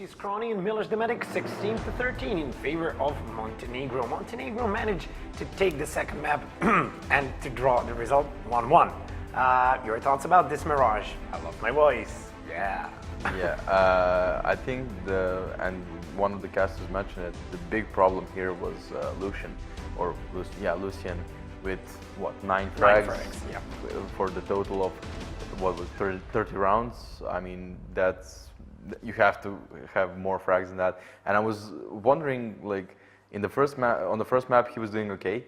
He's Crony and Miller's Dometic 16 to 13 in favor of Montenegro. Montenegro managed to take the second map and to draw the result 1-1. Your thoughts about this Mirage? I love my voice. Yeah. I think and one of the casters mentioned it, the big problem here was Lucian, Lucian with what, 9 frags? 9 frags, yeah. For the total of, what was 30 rounds. I mean, you have to have more frags than that. And I was wondering, like, on the first map he was doing okay.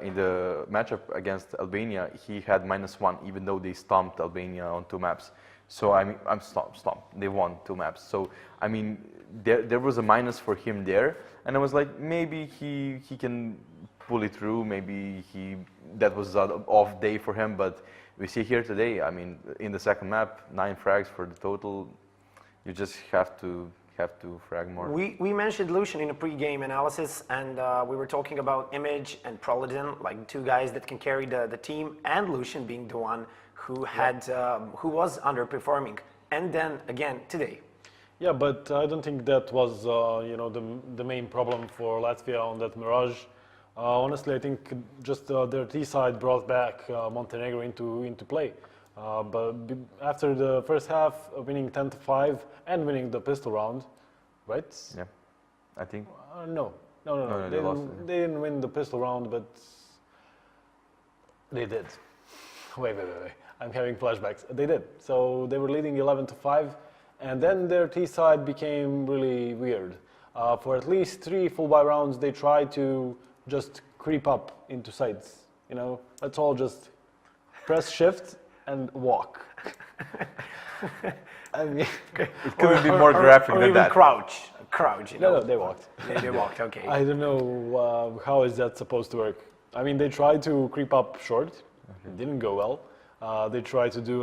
In the matchup against Albania, he had -1, even though they stomped Albania on 2 maps. So I mean, I'm stomped. They won 2 maps. So I mean, there was a minus for him there, and I was like, maybe he can pull it through. Maybe that was an off day for him. But we see here today, I mean, in the second map, 9 frags for the total. You just have to frag more. We mentioned Lucian in a pre-game analysis, and we were talking about Image and Proladin, like 2 guys that can carry the team, and Lucian being the one who was underperforming. And then again today. Yeah, but I don't think that was the main problem for Latvia on that Mirage. Honestly, I think just their T side brought back Montenegro into play. But after the first half, winning 10-5 and winning the pistol round, right? Yeah, I think. No, they didn't win the pistol round, but they did. Wait. I'm having flashbacks. They did. So they were leading 11-5, and then their T side became really weird. For at least 3 full buy rounds, they tried to just creep up into sides. Let's all just press shift and walk. I mean, it couldn't be more graphic or than even that. crouch. No, they walked. They walked. Okay. I don't know how is that supposed to work. I mean, they tried to creep up short. It didn't go well. They tried to do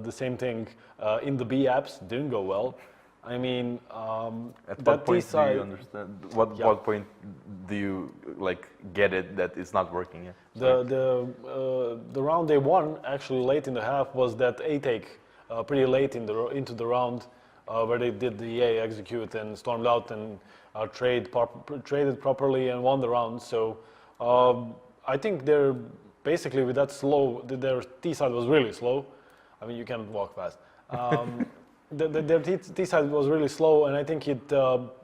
the same thing in the B apps. Didn't go well. I mean, at what point do you understand? What point do you get it that it's not working? Yeah. The round they won actually late in the half was that A take pretty late into the round where they did the EA execute and stormed out and traded properly and won the round. So I think they're basically with that slow. Their T side was really slow. I mean, you can't walk fast. Their T side was really slow, and I think it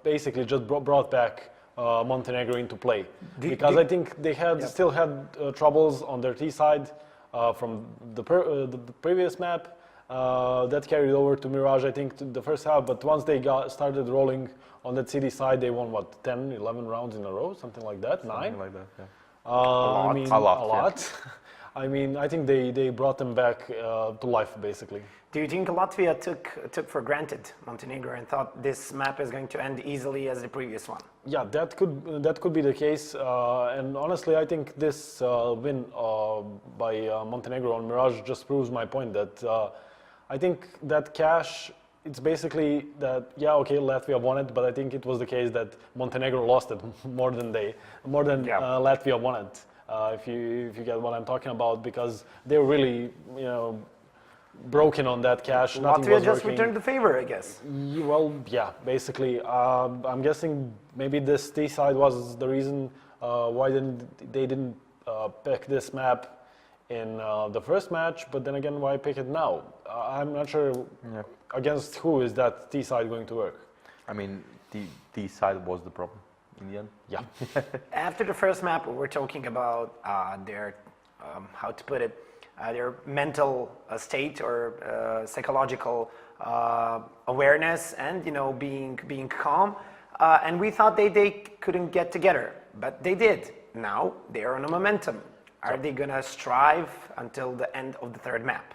basically just brought back Montenegro into play. Because I think they still had troubles on their T side from the previous map that carried over to Mirage, I think, the first half. But once they started rolling on that CD side, they won, 10, 11 rounds in a row? Something like that? 9? Something like that, yeah. A lot. Yeah. I mean, I think they brought them back to life, basically. Do you think Latvia took for granted Montenegro and thought this map is going to end easily as the previous one? Yeah, that could be the case. And honestly, I think this win by Montenegro on Mirage just proves my point that I think that cash, it's basically that, Latvia won it, but I think it was the case that Montenegro lost it more than Latvia won it. If you get what I'm talking about, because they were really, broken on that cash. Latvia just returned the favor, I guess. Well, yeah, basically. I'm guessing maybe this T side was the reason why they didn't pick this map in the first match, but then again, why pick it now? I'm not sure against who is that T side going to work. I mean, T side was the problem in the end. Yeah. After the first map, we were talking about their, how to put it, their mental state or psychological awareness and being calm, and we thought they couldn't get together, but they did. Now they're on a momentum. Are they gonna strive until the end of the third map,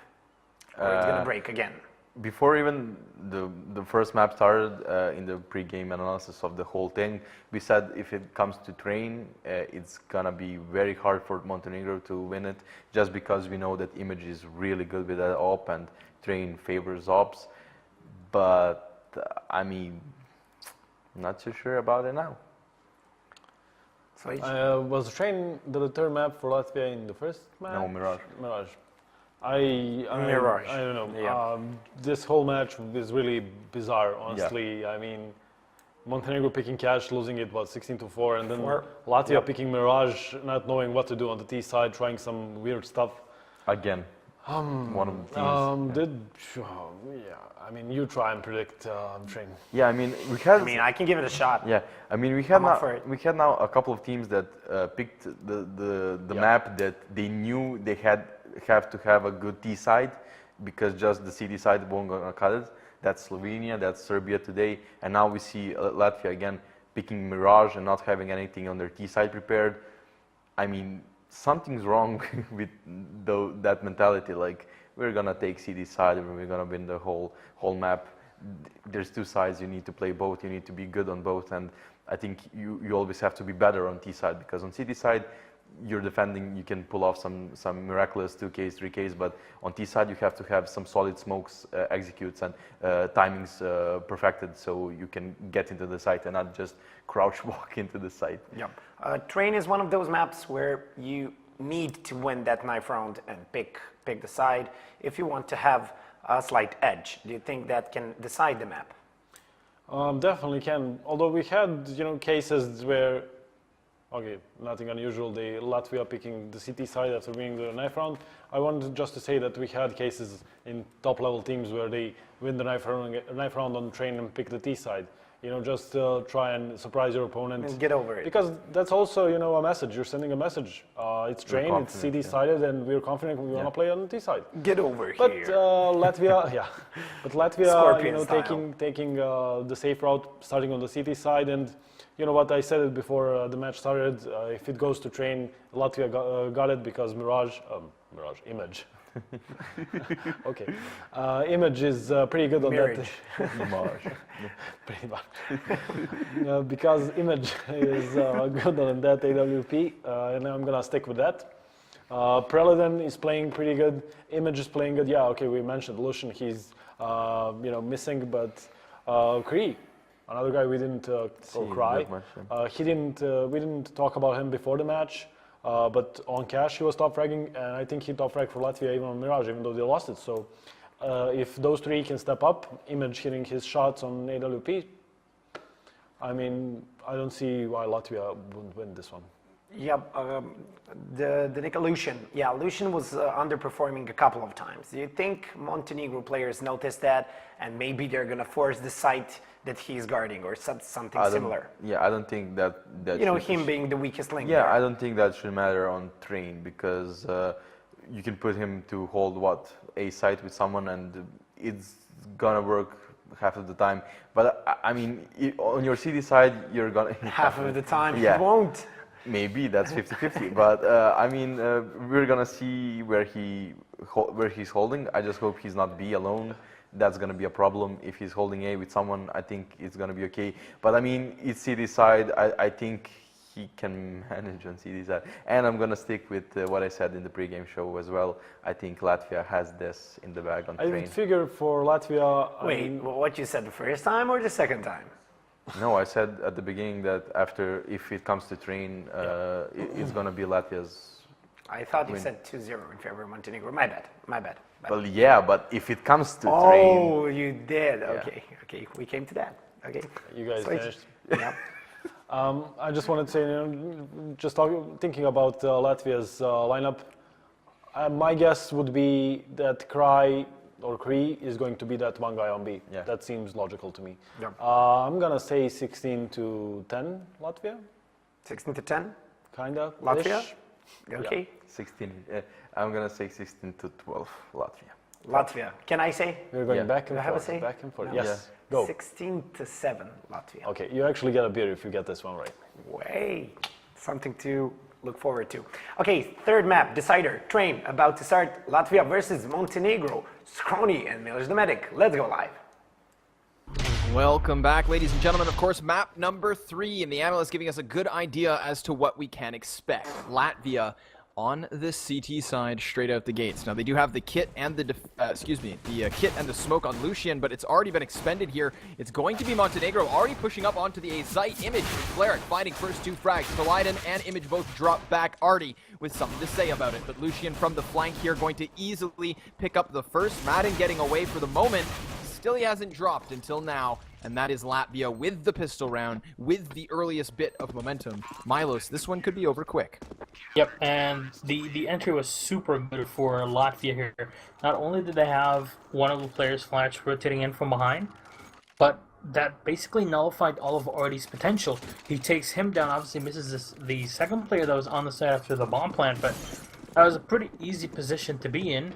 or it's gonna break again? Before even the first map started, in the pre-game analysis of the whole thing, we said if it comes to train, it's gonna be very hard for Montenegro to win it, just because we know that Image is really good with that op and train favors ops. But I mean, not so sure about it now. Was train the third map for Latvia in the first map? No, Mirage. Mirage. Mirage. I don't know. Yeah. This whole match is really bizarre, honestly. I mean, Montenegro picking cash, losing it, 16-4, and then Latvia picking Mirage, not knowing what to do on the T side, trying some weird stuff. Again, one of the teams. I mean, you try and predict train. Yeah, I mean, we had. I mean, I can give it a shot. Yeah, I mean, we had now a couple of teams that picked the map that they knew they have to have a good T side, because just the CD side won't gonna cut it. That's Slovenia, that's Serbia today, and now we see Latvia again picking Mirage and not having anything on their T side prepared. I mean, something's wrong with that mentality. Like, we're gonna take CD side and we're gonna win the whole map. There's two sides, you need to play both, you need to be good on both, and I think you always have to be better on T side, because on CD side you're defending, you can pull off some miraculous 2Ks, 3Ks, but on T side you have to have some solid smokes, executes, and timings perfected, so you can get into the site and not just crouch walk into the site. Yeah. Train is one of those maps where you need to win that knife round and pick the side if you want to have a slight edge. Do you think that can decide the map? Definitely can. Although we had, cases where, okay, nothing unusual, Latvia picking the CT side after winning the knife round. I wanted just to say that we had cases in top level teams where they win the knife round on train and pick the T side. Just try and surprise your opponent. And get over it. Because that's also, a message. You're sending a message. It's train, it's CD sided, and we're confident we want to play on the T side. Get over here. But Latvia, taking the safe route, starting on the CT side, and you know what, I said it before the match started. If it goes to train, Latvia got it because Image. Okay, Image is pretty good on that. Pretty much. Because Image is good on that AWP, and I'm gonna stick with that. Preliden is playing pretty good. Image is playing good. Yeah, okay, we mentioned Lucian. He's missing, but Kree, another guy we didn't cry. We didn't talk about him before the match. But on cash, he was top fragging, and I think he top fragged for Latvia even on Mirage, even though they lost it. So if those three can step up, Image hitting his shots on AWP, I mean, I don't see why Latvia wouldn't win this one. Yeah, the Nick Lucian. Yeah, Lucian was underperforming a couple of times. Do you think Montenegro players noticed that, and maybe they're going to force the site that he's guarding, or something similar? Yeah, I don't think that him being the weakest link. Yeah, there. I don't think that should matter on train, because you can put him to hold a site with someone, and it's gonna work half of the time. But I mean, on your CD side, you're gonna half of the time. Yeah. It won't. Maybe that's 50-50, but I mean, we're gonna see where he's holding. I just hope he's not B alone. That's gonna be a problem. If he's holding A with someone, I think it's gonna be okay. But I mean, it's CD side. I think he can manage on CD side. And I'm gonna stick with what I said in the pregame show as well. I think Latvia has this in the bag on train. I would figure for Latvia. Wait, what you said the first time or the second time? No, I said at the beginning that if it comes to train, it's going to be Latvia's. I thought you said 2-0 in favor of Montenegro. My bad. Well, yeah, but if it comes to train. Oh, you did. Okay, we came to that. Okay. You guys finished. Yeah. I just wanted to say, just thinking about Latvia's lineup, my guess would be that Kree is going to be that one guy on B. Yeah. That seems logical to me. Yeah. I'm gonna say 16-10 Latvia. 16-10. Kinda. Latvia. Okay. Yeah. 16. I'm gonna say 16-12 Latvia. Latvia. Can I say? We're going back and forth. Have a say? Back and forth. No. Yes. Yeah. Go. 16-7 Latvia. Okay, you actually get a beer if you get this one right. Way. Something to look forward to. Okay, third map, decider, train, about to start. Latvia versus Montenegro. Scrawny and Miller's the Medic. Let's go live. Welcome back, ladies and gentlemen. Of course, map number 3, and the analyst giving us a good idea as to what we can expect. Latvia on this CT side straight out the gates. Now they do have the kit and the kit and the smoke on Lucian, but it's already been expended here. It's going to be Montenegro already pushing up onto the A site. Image, Fleric finding first 2 frags. Kaliden and Image both drop back. Artie with something to say about it, but Lucian from the flank here going to easily pick up the first. Madden getting away for the moment. Still, he hasn't dropped until now, and that is Latvia with the pistol round, with the earliest bit of momentum. Milos, this one could be over quick. Yep, and the entry was super good for Latvia here. Not only did they have one of the players' flash rotating in from behind, but that basically nullified all of Artie's potential. He takes him down, obviously misses the second player that was on the side after the bomb plant, but that was a pretty easy position to be in.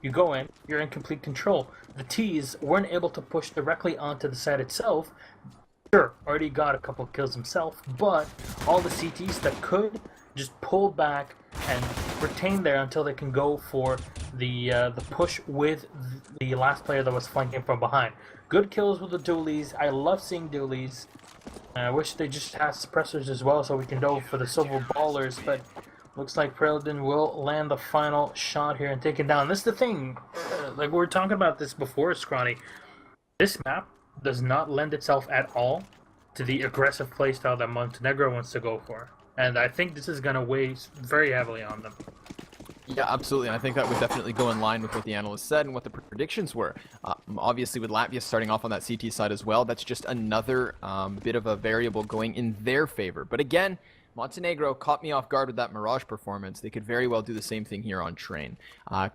You go in, you're in complete control. The T's weren't able to push directly onto the site itself. Sure, already got a couple kills himself, but all the CTs that could just pulled back and retained there until they can go for the push with the last player that was flanking from behind. Good kills with the dualies. I love seeing dualies. I wish they just had suppressors as well so we can go for the silver ballers, but looks like Preldon will land the final shot here and take it down. This is the thing, like we were talking about this before, Scrawny. This map does not lend itself at all to the aggressive playstyle that Montenegro wants to go for. And I think this is going to weigh very heavily on them. Yeah, absolutely. And I think that would definitely go in line with what the analysts said and what the predictions were. Obviously, with Latvia starting off on that CT side as well, that's just another bit of a variable going in their favor. But again, Montenegro caught me off guard with that Mirage performance. They could very well do the same thing here on Train.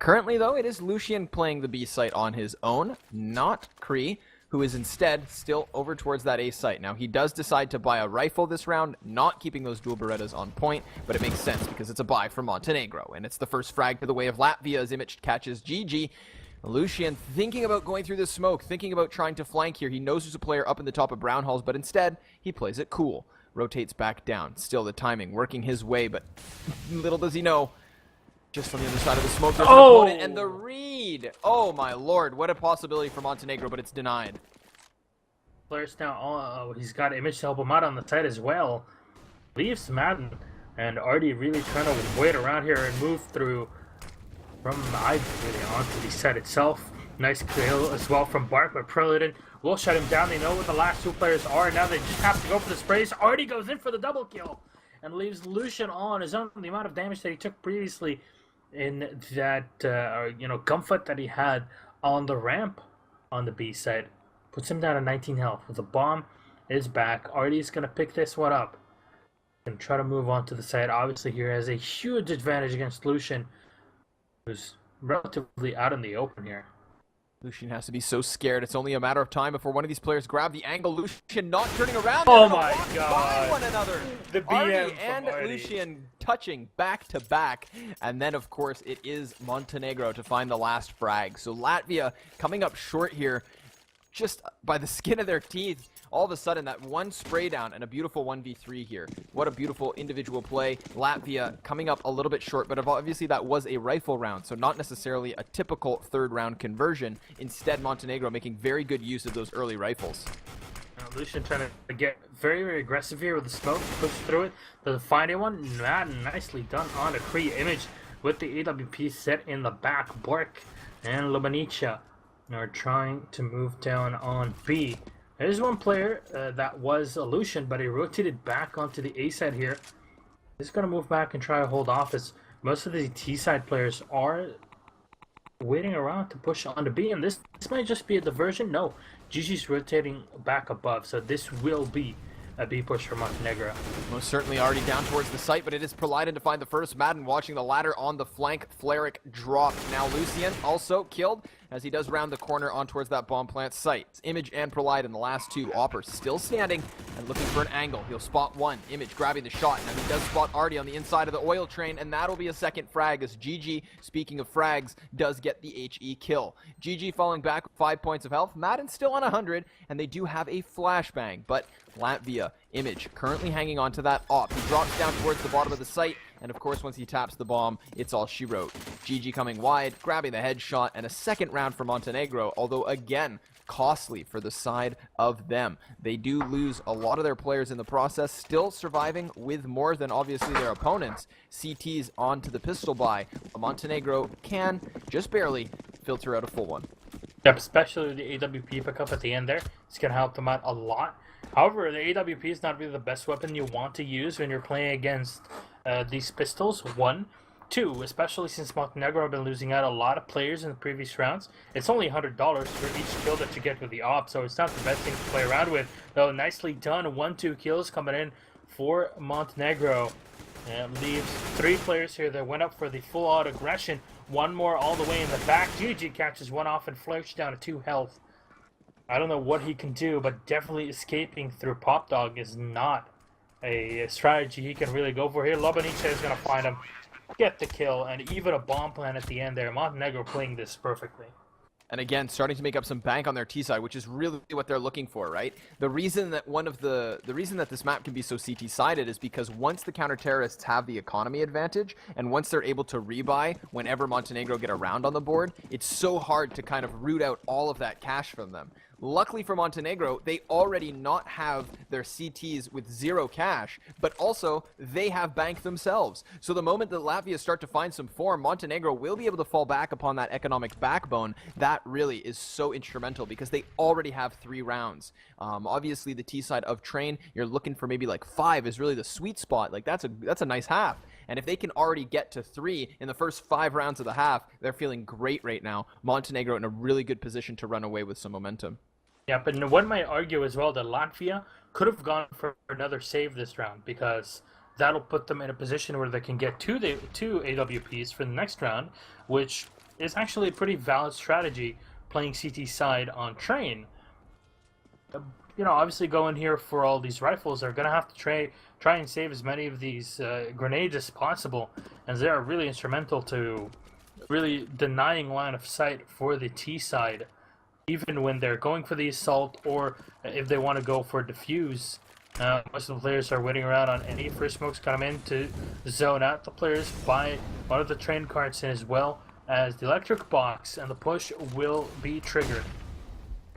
Currently, though, it is Lucian playing the B site on his own, not Kree, who is instead still over towards that A site. Now, he does decide to buy a rifle this round, not keeping those dual Berettas on point, but it makes sense because it's a buy for Montenegro, and it's the first frag to the way of Latvia as Image catches GG. Lucian thinking about going through the smoke, thinking about trying to flank here. He knows there's a player up in the top of Brown Halls, but instead, he plays it cool. Rotates back down. Still the timing working his way, but little does he know, just on the other side of the smoke, there's an opponent, and the read! Oh my lord, what a possibility for Montenegro, but it's denied. Players now, he's got Image to help him out on the side as well. Leaves Madden, and Artie really trying to wait around here and move through from Ivy really onto the side itself. Nice kill as well from Bark, but Prelude will shut him down. They know what the last 2 players are. Now they just have to go for the sprays. Artie goes in for the double kill and leaves Lucian on his own. The amount of damage that he took previously in that gunfight that he had on the ramp on the B side puts him down to 19 health. With the bomb is back. Artie's gonna pick this one up and try to move on to the side. Obviously, here has a huge advantage against Lucian, who's relatively out in the open here. Lucian has to be so scared. It's only a matter of time before one of these players grab the angle. Lucian not turning around. Oh my god. By one another. The Artie BM and from Artie. Lucian touching back to back. And then, of course, it is Montenegro to find the last frag. So Latvia coming up short here just by the skin of their teeth. All of a sudden, that one spray down and a beautiful 1v3 here. What a beautiful individual play. Latvia coming up a little bit short, but obviously that was a rifle round, so not necessarily a typical third round conversion. Instead, Montenegro making very good use of those early rifles. Lucian trying to get very, very aggressive here with the smoke, push through it. Doesn't find anyone. Nicely done on a Kree. Image with the AWP set in the back. Bork and Lobanica are trying to move down on B. There's one player that was a Lucian, but he rotated back onto the A side here. He's going to move back and try to hold off, as most of the T side players are waiting around to push on to B. And this might just be a diversion. No, GG's rotating back above, so this will be a B push for Montenegro. Most certainly already down towards the site, but it is Proliden to find the first. Madden watching the ladder on the flank. Fleric dropped. Now Lucian also killed as he does round the corner on towards that bomb plant site. Image and Proliden, the last 2. Opper still standing and looking for an angle. He'll spot one. Image grabbing the shot. Now he does spot Artie on the inside of the oil train, and that'll be a second frag as GG, speaking of frags, does get the HE kill. GG falling back with 5 points of health. Madden still on 100, and they do have a flashbang, but Latvia, Image currently hanging on to that op. He drops down towards the bottom of the site, and of course once he taps the bomb, it's all she wrote. GG coming wide, grabbing the headshot, and a second round for Montenegro, although again, costly for the side of them. They do lose a lot of their players in the process, still surviving with more than obviously their opponents. CTs onto the pistol buy. Montenegro can, just barely, filter out a full one. Yep, especially the AWP pickup at the end there. It's going to help them out a lot. However, the AWP is not really the best weapon you want to use when you're playing against these pistols. 1. 2, especially since Montenegro have been losing out a lot of players in the previous rounds. It's only $100 for each kill that you get with the op, so it's not the best thing to play around with. Though, nicely done. 1-2 kills coming in for Montenegro. And leaves 3 players here that went up for the full-out aggression. 1 more all the way in the back. GG catches 1 off and flirts down to 2 health. I don't know what he can do, but definitely escaping through Pop Dog is not a strategy he can really go for here. Lobanica is going to find him, get the kill, and even a bomb plan at the end there. Montenegro playing this perfectly. And again, starting to make up some bank on their T side, which is really what they're looking for, right? The reason that the reason that this map can be so CT sided is because once the counter-terrorists have the economy advantage, and once they're able to rebuy whenever Montenegro get around on the board, it's so hard to kind of root out all of that cash from them. Luckily for Montenegro, they already not have their CTs with 0 cash, but also they have bank themselves. So the moment that Latvia start to find some form, Montenegro will be able to fall back upon that economic backbone. That really is so instrumental because they already have 3 rounds. Obviously, the T side of Train, you're looking for maybe like 5 is really the sweet spot. Like that's a nice half. And if they can already get to 3 in the first 5 rounds of the half, they're feeling great right now. Montenegro in a really good position to run away with some momentum. Yeah, but one might argue as well that Latvia could have gone for another save this round because that'll put them in a position where they can get two AWPs for the next round, which is actually a pretty valid strategy playing CT side on Train. You know, obviously going here for all these rifles, they're going to have to try and save as many of these grenades as possible, as they are really instrumental to really denying line of sight for the T side, even when they're going for the assault or if they want to go for defuse. Most of the players are waiting around on any first smokes come in to zone out the players, buy one of the train carts in as well as the electric box, and the push will be triggered.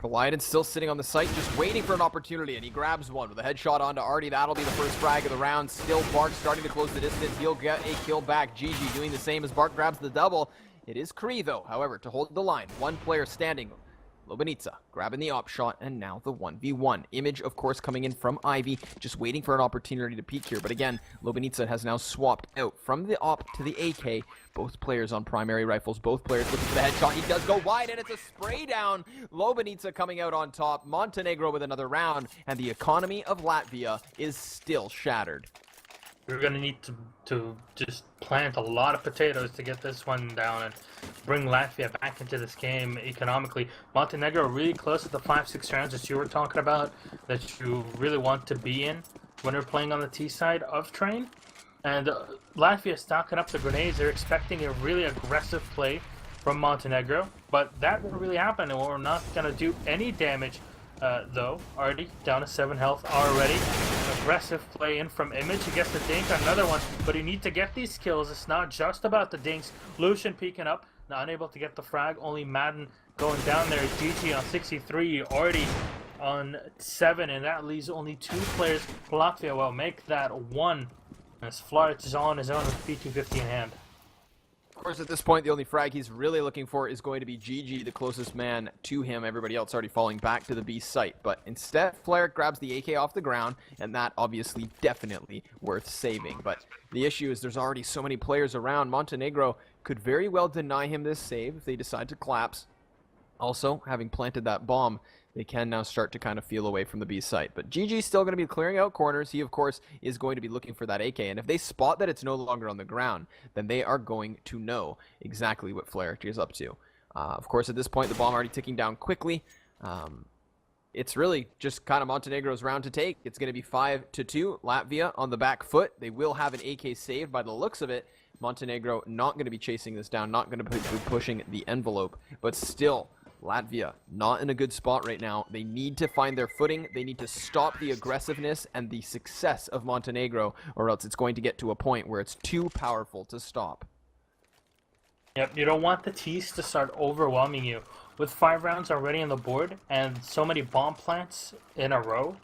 Polyden's still sitting on the site, just waiting for an opportunity, and he grabs one with a headshot onto Artie. That'll be the first frag of the round. Still Bark starting to close the distance. He'll get a kill back. GG doing the same as Bark grabs the double. It is Kree, though, however, to hold the line. 1 player standing. Lobanica grabbing the op shot, and now the 1v1. Image, of course, coming in from Ivy, just waiting for an opportunity to peek here. But again, Lobanica has now swapped out from the op to the AK. Both players on primary rifles, both players looking for the headshot. He does go wide, and it's a spray down. Lobanica coming out on top. Montenegro with another round, and the economy of Latvia is still shattered. We're going to need to just plant a lot of potatoes to get this one down and bring Latvia back into this game economically. Montenegro really close to the 5-6 rounds that you were talking about that you really want to be in when you're playing on the T side of Train. And Latvia stocking up the grenades. They're expecting a really aggressive play from Montenegro, but that won't really happen, and we're not going to do any damage though. Already down to 7 health already. Aggressive play in from Image. He gets the dink, another one, but you need to get these kills. It's not just about the dinks. Lucian peeking up, not unable to get the frag. Only Madden going down there. GG on 63, already on 7, and that leaves only 2 players. Latvia will make that 1 as Flart is on his own with P250 in hand. Of course, at this point, the only frag he's really looking for is going to be GG, the closest man to him. Everybody else already falling back to the B site. But instead, Flair grabs the AK off the ground, and that obviously definitely worth saving. But the issue is there's already so many players around. Montenegro could very well deny him this save if they decide to collapse. Also, having planted that bomb, they can now start to kind of feel away from the B site. But GG's still going to be clearing out corners. He, of course, is going to be looking for that AK. And if they spot that it's no longer on the ground, then they are going to know exactly what Flaherty is up to. Of course, at this point, the bomb already ticking down quickly. It's really just kind of Montenegro's round to take. It's going to be 5-2. Latvia on the back foot. They will have an AK saved by the looks of it. Montenegro not going to be chasing this down, not going to be pushing the envelope, but still, Latvia, not in a good spot right now. They need to find their footing. They need to stop the aggressiveness and the success of Montenegro, or else it's going to get to a point where it's too powerful to stop. Yep, you don't want the T's to start overwhelming you with 5 rounds already on the board and so many bomb plants in a row,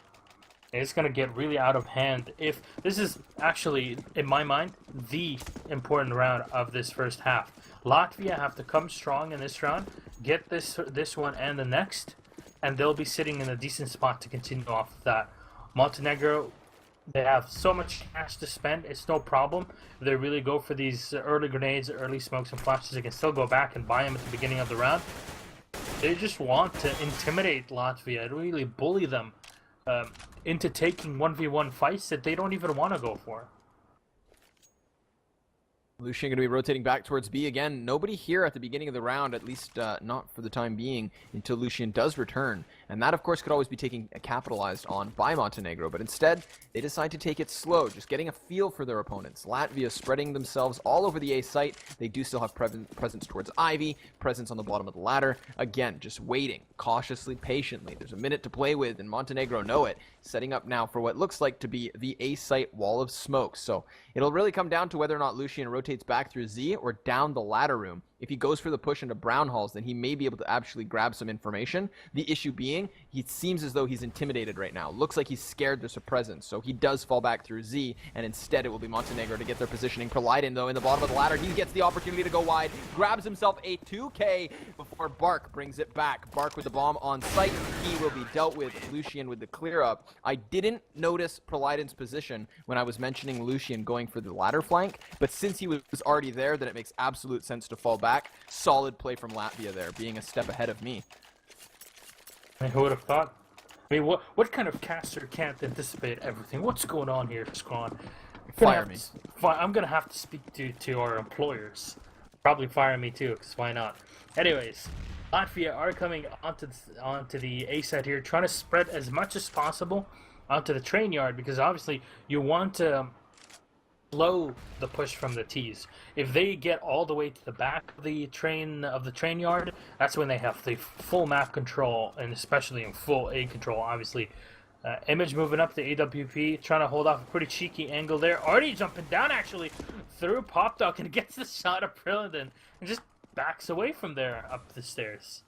it's going to get really out of hand. If this is actually, in my mind, the important round of this first half. Latvia have to come strong in this round, get this one and the next, and they'll be sitting in a decent spot to continue off of that. Montenegro, they have so much cash to spend, it's no problem. If they really go for these early grenades, early smokes and flashes, they can still go back and buy them at the beginning of the round. They just want to intimidate Latvia and really bully them into taking 1v1 fights that they don't even want to go for. Lucian going to be rotating back towards B again. Nobody here at the beginning of the round, at least not for the time being, until Lucian does return. And that, of course, could always be capitalized on by Montenegro. But instead, they decide to take it slow, just getting a feel for their opponents. Latvia spreading themselves all over the A site. They do still have presence towards Ivy, presence on the bottom of the ladder. Again, just waiting, cautiously, patiently. There's a minute to play with, and Montenegro know it. Setting up now for what looks like to be the A site wall of smoke. So it'll really come down to whether or not Lucian rotates back through Z or down the ladder room. If he goes for the push into Brown Halls, then he may be able to actually grab some information. The issue being, he seems as though he's intimidated right now. Looks like he's scared there's a presence, so he does fall back through Z, and instead it will be Montenegro to get their positioning. Proliden, though, in the bottom of the ladder, he gets the opportunity to go wide, grabs himself a 2K before Bark brings it back. Bark with the bomb on site. He will be dealt with. Lucian with the clear up. I didn't notice Proliden's position when I was mentioning Lucian going for the ladder flank, but since he was already there, then it makes absolute sense to fall back. Solid play from Latvia there, being a step ahead of me. I mean, who would have thought? I mean, what kind of caster can't anticipate everything? What's going on here, Scrawn? Fire me. I'm gonna have to speak to our employers. Probably fire me too, because why not? Anyways, Latvia are coming onto the A side here, trying to spread as much as possible onto the train yard, because obviously you want to slow the push from the T's. If they get all the way to the back of the train yard, that's when they have the full map control, and especially in full A control. Obviously, Image moving up the AWP, trying to hold off a pretty cheeky angle there. Already jumping down actually through Pop Dog and gets the shot of Prilidan and just backs away from there up the stairs.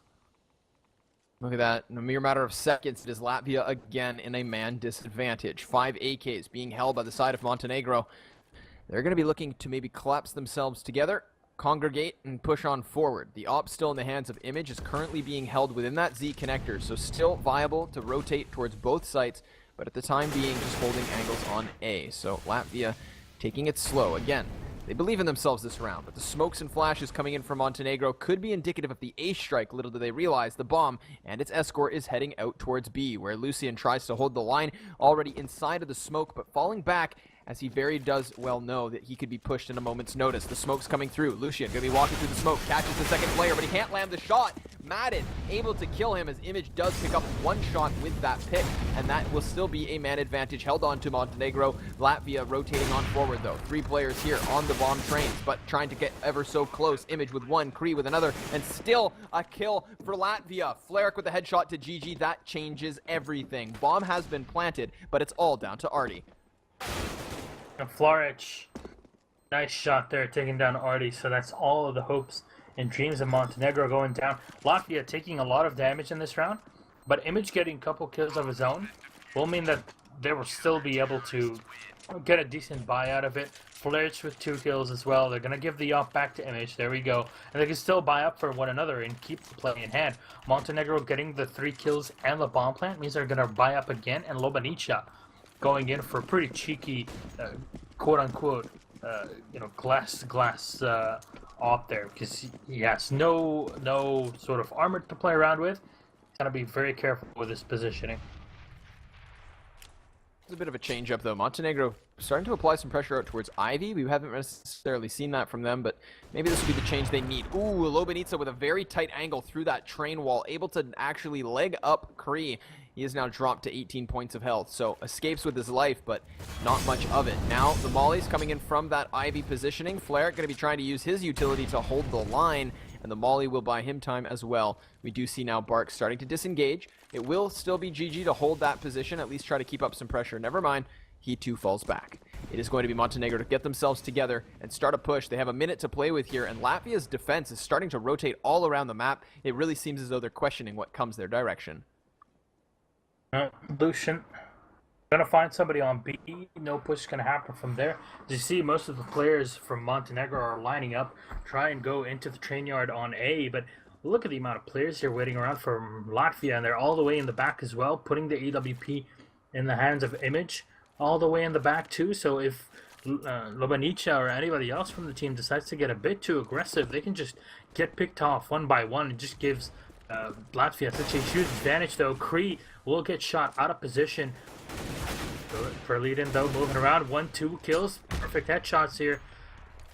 Look at that. In a mere matter of seconds, it is Latvia again in a man disadvantage. 5 AKs being held by the side of Montenegro. They're going to be looking to maybe collapse themselves together, congregate, and push on forward. The op still in the hands of Image is currently being held within that Z connector, so still viable to rotate towards both sites, but at the time being just holding angles on A. So Latvia taking it slow. Again, they believe in themselves this round, but the smokes and flashes coming in from Montenegro could be indicative of the A strike. Little do they realize the bomb and its escort is heading out towards B, where Lucian tries to hold the line already inside of the smoke, but falling back as he very does well know that he could be pushed in a moment's notice. The smoke's coming through. Lucian going to be walking through the smoke, catches the second player, but he can't land the shot. Madden able to kill him as Image does pick up one shot with that pick, and that will still be a man advantage held on to Montenegro. Latvia rotating on forward though. 3 players here on the bomb trains, but trying to get ever so close. Image with one, Kree with another, and still a kill for Latvia. Flarek with a headshot to GG. That changes everything. Bomb has been planted, but it's all down to Artie. And Floric, nice shot there, taking down Artie. So that's all of the hopes and dreams of Montenegro going down. Latvia taking a lot of damage in this round, but Image getting a couple kills of his own will mean that they will still be able to get a decent buy out of it. Floric with 2 kills as well. They're going to give the op back to Image. There we go. And they can still buy up for one another and keep the play in hand. Montenegro getting the 3 kills and the bomb plant means they're going to buy up again, and Lobanica going in for a pretty cheeky, quote-unquote, glass op there, because he has no sort of armor to play around with. He's got to be very careful with his positioning. It's a bit of a change-up, though. Montenegro starting to apply some pressure out towards Ivy. We haven't necessarily seen that from them, but maybe this will be the change they need. Ooh, Lobanica with a very tight angle through that train wall, able to actually leg up Kree. He is now dropped to 18 points of health, so escapes with his life, but not much of it. Now, the Molly's coming in from that Ivy positioning. Flair going to be trying to use his utility to hold the line, and the Molly will buy him time as well. We do see now Bark starting to disengage. It will still be GG to hold that position, at least try to keep up some pressure. Never mind, he too falls back. it is going to be Montenegro to get themselves together and start a push. They have a minute to play with here, and Latvia's defense is starting to rotate all around the map. It really seems as though they're questioning what comes their direction. Lucian, gonna find somebody on B. No push is gonna happen from there. As you see, most of the players from Montenegro are lining up, try and go into the train yard on A, but look at the amount of players here waiting around from Latvia, and they're all the way in the back as well, putting the AWP in the hands of Image, all the way in the back too. So if Lobanica or anybody else from the team decides to get a bit too aggressive, they can just get picked off one by one. It just gives Latvia such a huge advantage, though. Cree will get shot out of position. Perliden, though, moving around. 1-2 kills. Perfect headshots here.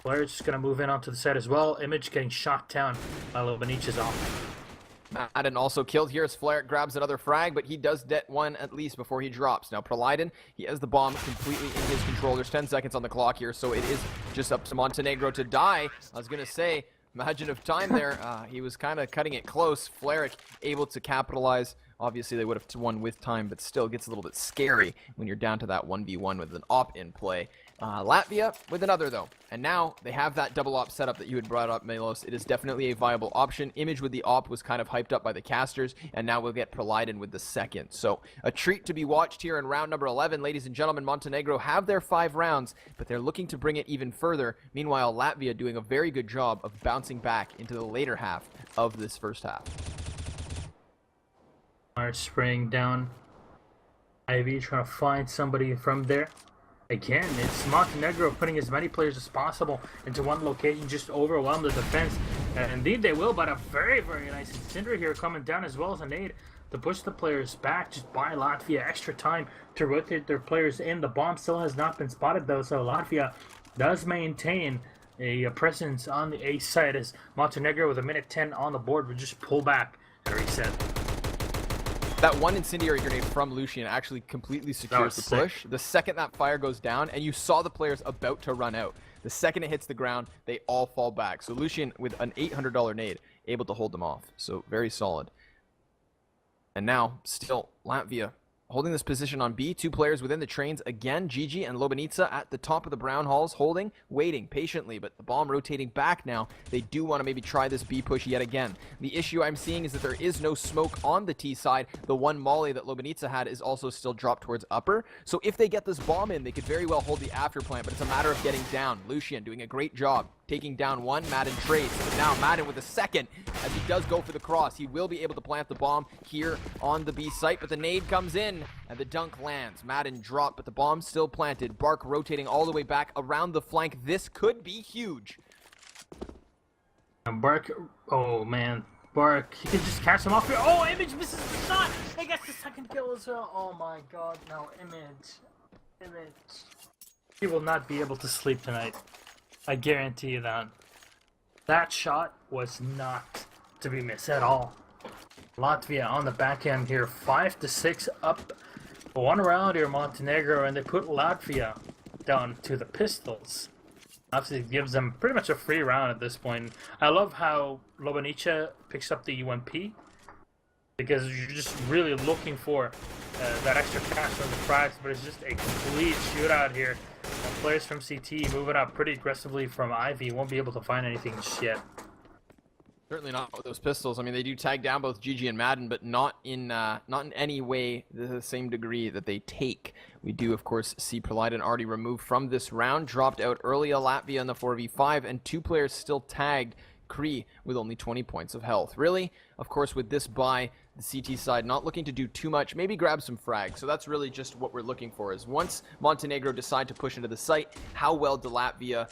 Player's just going to move in onto the side as well. Image getting shot down by Lobanicha's off. Madden also killed here as Flair grabs another frag, but he does get one at least before he drops. Now, Perliden, he has the bomb completely in his control. There's 10 seconds on the clock here, so it is just up to Montenegro to die. I was going to say, imagine if time there, he was kind of cutting it close. Fleric able to capitalize. Obviously, they would have won with time, but still gets a little bit scary when you're down to that 1v1 with an op in play. Latvia with another, though. And now they have that double op setup that you had brought up, Melos. It is definitely a viable option. Image with the op was kind of hyped up by the casters, and now we'll get Perliden with the second. So a treat to be watched here in round number 11. Ladies and gentlemen, Montenegro have their 5 rounds, but they're looking to bring it even further. Meanwhile, Latvia doing a very good job of bouncing back into the later half of this first half. Spraying down Ivy, trying to find somebody from there. Again, it's Montenegro putting as many players as possible into one location, just overwhelm the defense. And indeed they will, but a very, very nice Cinder here coming down as well as a nade to push the players back. Just buy Latvia extra time to rotate their players in. The bomb still has not been spotted though, so Latvia does maintain a presence on the A side as Montenegro with a minute 10 on the board would just pull back and reset. That one incendiary grenade from Lucian actually completely secures the push. The second that fire goes down, and you saw the players about to run out. The second it hits the ground, they all fall back. So Lucian, with an $800 nade, able to hold them off. So very solid. And now, still, Latvia holding this position on B. 2 players within the trains. Again, Gigi and Lobanica at the top of the brown halls, holding, waiting patiently, but the bomb rotating back now. They do want to maybe try this B push yet again. The issue I'm seeing is that there is no smoke on the T side. The one molly that Lobanica had is also still dropped towards upper. So if they get this bomb in, they could very well hold the after plant, but it's a matter of getting down. Lucian doing a great job taking down one. Madden trades, but now Madden with a second as he does go for the cross. He will be able to plant the bomb here on the B site, but the nade comes in and the dunk lands. Madden dropped, but the bomb still planted. Bark rotating all the way back around the flank. This could be huge. Bark, oh man, Bark, he can just catch him off here. Oh, Image misses the shot. He gets the second kill as well. Oh my god, no, Image. He will not be able to sleep tonight. I guarantee you that. That shot was not to be missed at all. Latvia on the back end here, 5-6 up. One round here, Montenegro, and they put Latvia down to the pistols. Obviously, it gives them pretty much a free round at this point. I love how Lobanica picks up the UMP, because you're just really looking for that extra cash from the frags, but it's just a complete shootout here. Players from CT moving up pretty aggressively from Ivy. Won't be able to find anything just yet. Certainly not with those pistols. I mean, they do tag down both Gigi and Madden, but not in any way the same degree that they take. We do, of course, see Perliden already removed from this round, dropped out early. Latvia in the 4v5, and 2 players still tagged. Cree with only 20 points of health. Really, of course, with this buy, the CT side not looking to do too much, maybe grab some frags. So that's really just what we're looking for, is once Montenegro decide to push into the site, how well do Latvia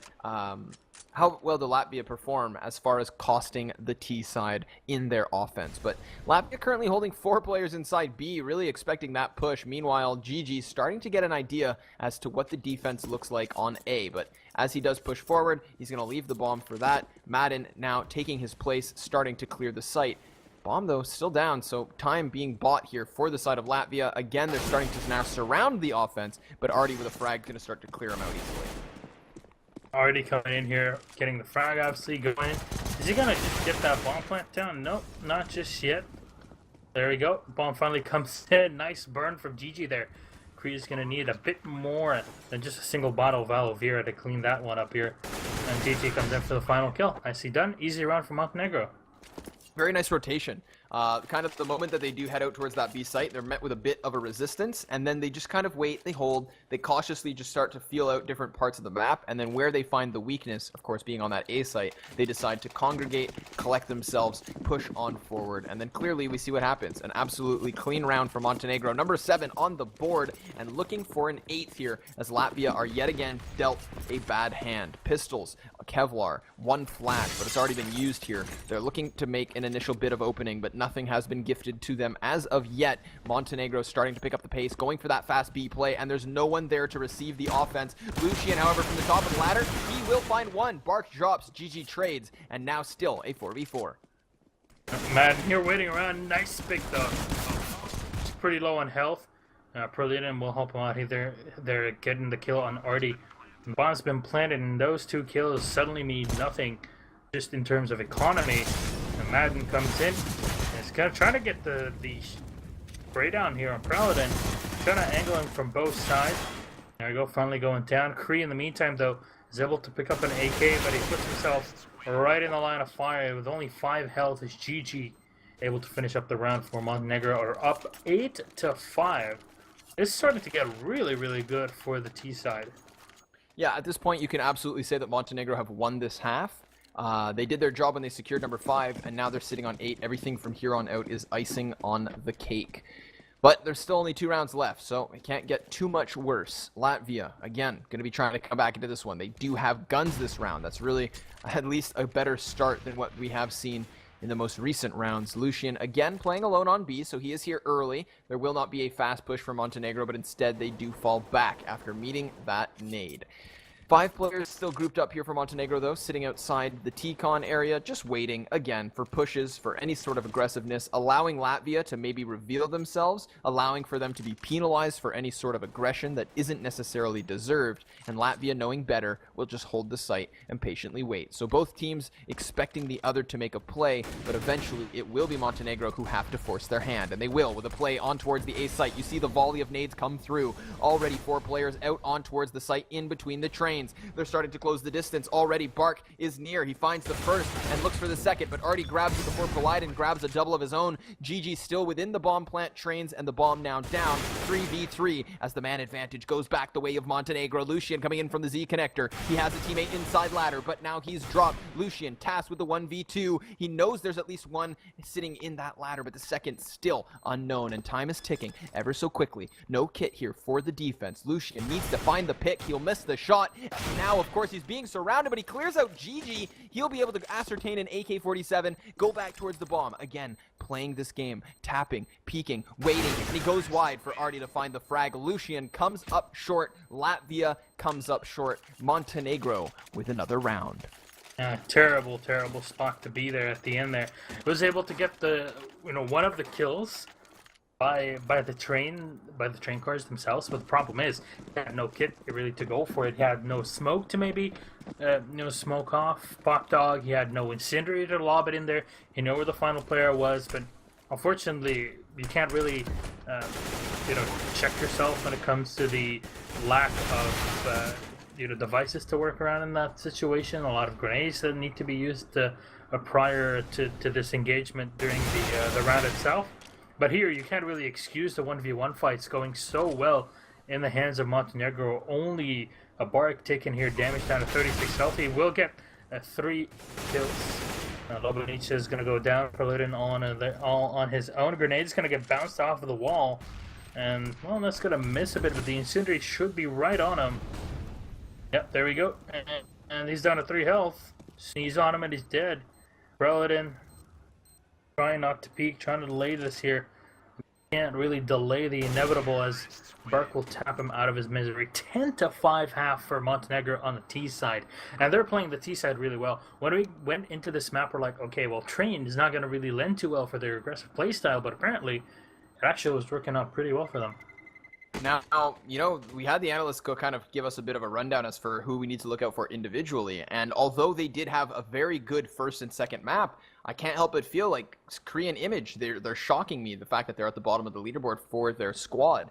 perform as far as costing the T side in their offense. But Latvia currently holding 4 players inside B, really expecting that push. Meanwhile, Gigi starting to get an idea as to what the defense looks like on A. But as he does push forward, he's going to leave the bomb for that. Madden now taking his place, starting to clear the site. Bomb, though, still down, so time being bought here for the side of Latvia. Again, they're starting to now surround the offense, but Artie with a frag going to start to clear him out easily. Artie coming in here, getting the frag obviously going in. Is he going to just get that bomb plant down? Nope, not just yet. There we go. Bomb finally comes in. Nice burn from Gigi there. Kree's going to need a bit more than just a single bottle of aloe vera to clean that one up here. And GG comes in for the final kill. Nicely done. Easy round for Montenegro. Very nice rotation. Kind of the moment that they do head out towards that B site, they're met with a bit of a resistance, and then they just kind of wait, they hold, they cautiously just start to feel out different parts of the map, and then where they find the weakness, of course being on that A site, they decide to congregate, collect themselves, push on forward, and then clearly we see what happens. An absolutely clean round for Montenegro. Number 7 on the board, and looking for an 8th here, as Latvia are yet again dealt a bad hand. Pistols, Kevlar, 1 flash, but it's already been used here. They're looking to make an initial bit of opening, but nothing has been gifted to them as of yet. Montenegro starting to pick up the pace, going for that fast B play, and there's no one there to receive the offense. Lucian, however, from the top of the ladder, he will find one. Bark drops, GG trades, and now still a 4v4. Man, you're waiting around. Nice pick, though. He's pretty low on health. Prolidin will help him out here. They're getting the kill on Artie. The bomb's been planted, and those 2 kills suddenly mean nothing just in terms of economy. And Madden comes in. He's gonna try to get the spray down here on Prolidin. Trying to angle him from both sides. There we go, finally going down. Kree, in the meantime, though, is able to pick up an AK, but he puts himself right in the line of fire. With only 5 health, is GG able to finish up the round for Montenegro, are up 8-5. It's starting to get really, really good for the T side. Yeah, at this point, you can absolutely say that Montenegro have won this half. They did their job when they secured number 5, and now they're sitting on 8. Everything from here on out is icing on the cake. But there's still only 2 rounds left, so it can't get too much worse. Latvia, again, going to be trying to come back into this one. They do have guns this round. That's really at least a better start than what we have seen in the most recent rounds. Lucian, again, playing alone on B, so he is here early. There will not be a fast push for Montenegro, but instead they do fall back after meeting that nade. 5 players still grouped up here for Montenegro, though, sitting outside the T-con area, just waiting, again, for pushes, for any sort of aggressiveness, allowing Latvia to maybe reveal themselves, allowing for them to be penalized for any sort of aggression that isn't necessarily deserved, and Latvia, knowing better, will just hold the site and patiently wait. So both teams expecting the other to make a play, but eventually it will be Montenegro who have to force their hand, and they will with a play on towards the A site. You see the volley of nades come through. Already 4 players out on towards the site in between the trains. They're starting to close the distance already. Bark is near. He finds the first and looks for the second, but Artie grabs it before Poliden grabs a double of his own. GG still within the bomb plant trains, and the bomb now down 3v3 as the man advantage goes back the way of Montenegro. Lucian coming in from the Z connector. He has a teammate inside ladder, but now he's dropped. Lucian tasked with the 1v2. He knows there's at least one sitting in that ladder, but the second still unknown, and time is ticking ever so quickly. No kit here for the defense. Lucian needs to find the pick. He'll miss the shot. Now, of course, he's being surrounded, but he clears out GG. He'll be able to ascertain an AK-47, go back towards the bomb. Again, playing this game, tapping, peeking, waiting, and he goes wide for Artie to find the frag. Lucian comes up short. Latvia comes up short. Montenegro with another round. Terrible, terrible spot to be there at the end there. Was able to get the, one of the kills by the train cars themselves, but the problem is he had no kit really to go for it. He had no smoke to maybe smoke off Pop Dog. He had no incendiary to lob it in there. He knew where the final player was, but unfortunately you can't really check yourself when it comes to the lack of devices to work around in that situation. A lot of grenades that need to be used prior to this engagement during the round itself. But here, you can't really excuse the 1v1 fights going so well in the hands of Montenegro. Only a Bark taking here damage down to 36 health. He will get 3 kills. Lobanic is going to go down for Lydon on his own. Grenade's going to get bounced off of the wall. And, well, that's going to miss a bit, but the incendiary should be right on him. Yep, there we go. And he's down to 3 health. Sneeze on him and he's dead. Prolidin trying not to peek, trying to delay this here. Can't really delay the inevitable as Bark will tap him out of his misery. 10-5 half for Montenegro on the T side. And they're playing the T side really well. When we went into this map, we're like, okay, well, Train is not going to really lend too well for their aggressive playstyle, but apparently it actually was working out pretty well for them. Now, we had the analysts go kind of give us a bit of a rundown as for who we need to look out for individually, and although they did have a very good first and second map, I can't help but feel like Korean Image, they're shocking me, the fact that they're at the bottom of the leaderboard for their squad.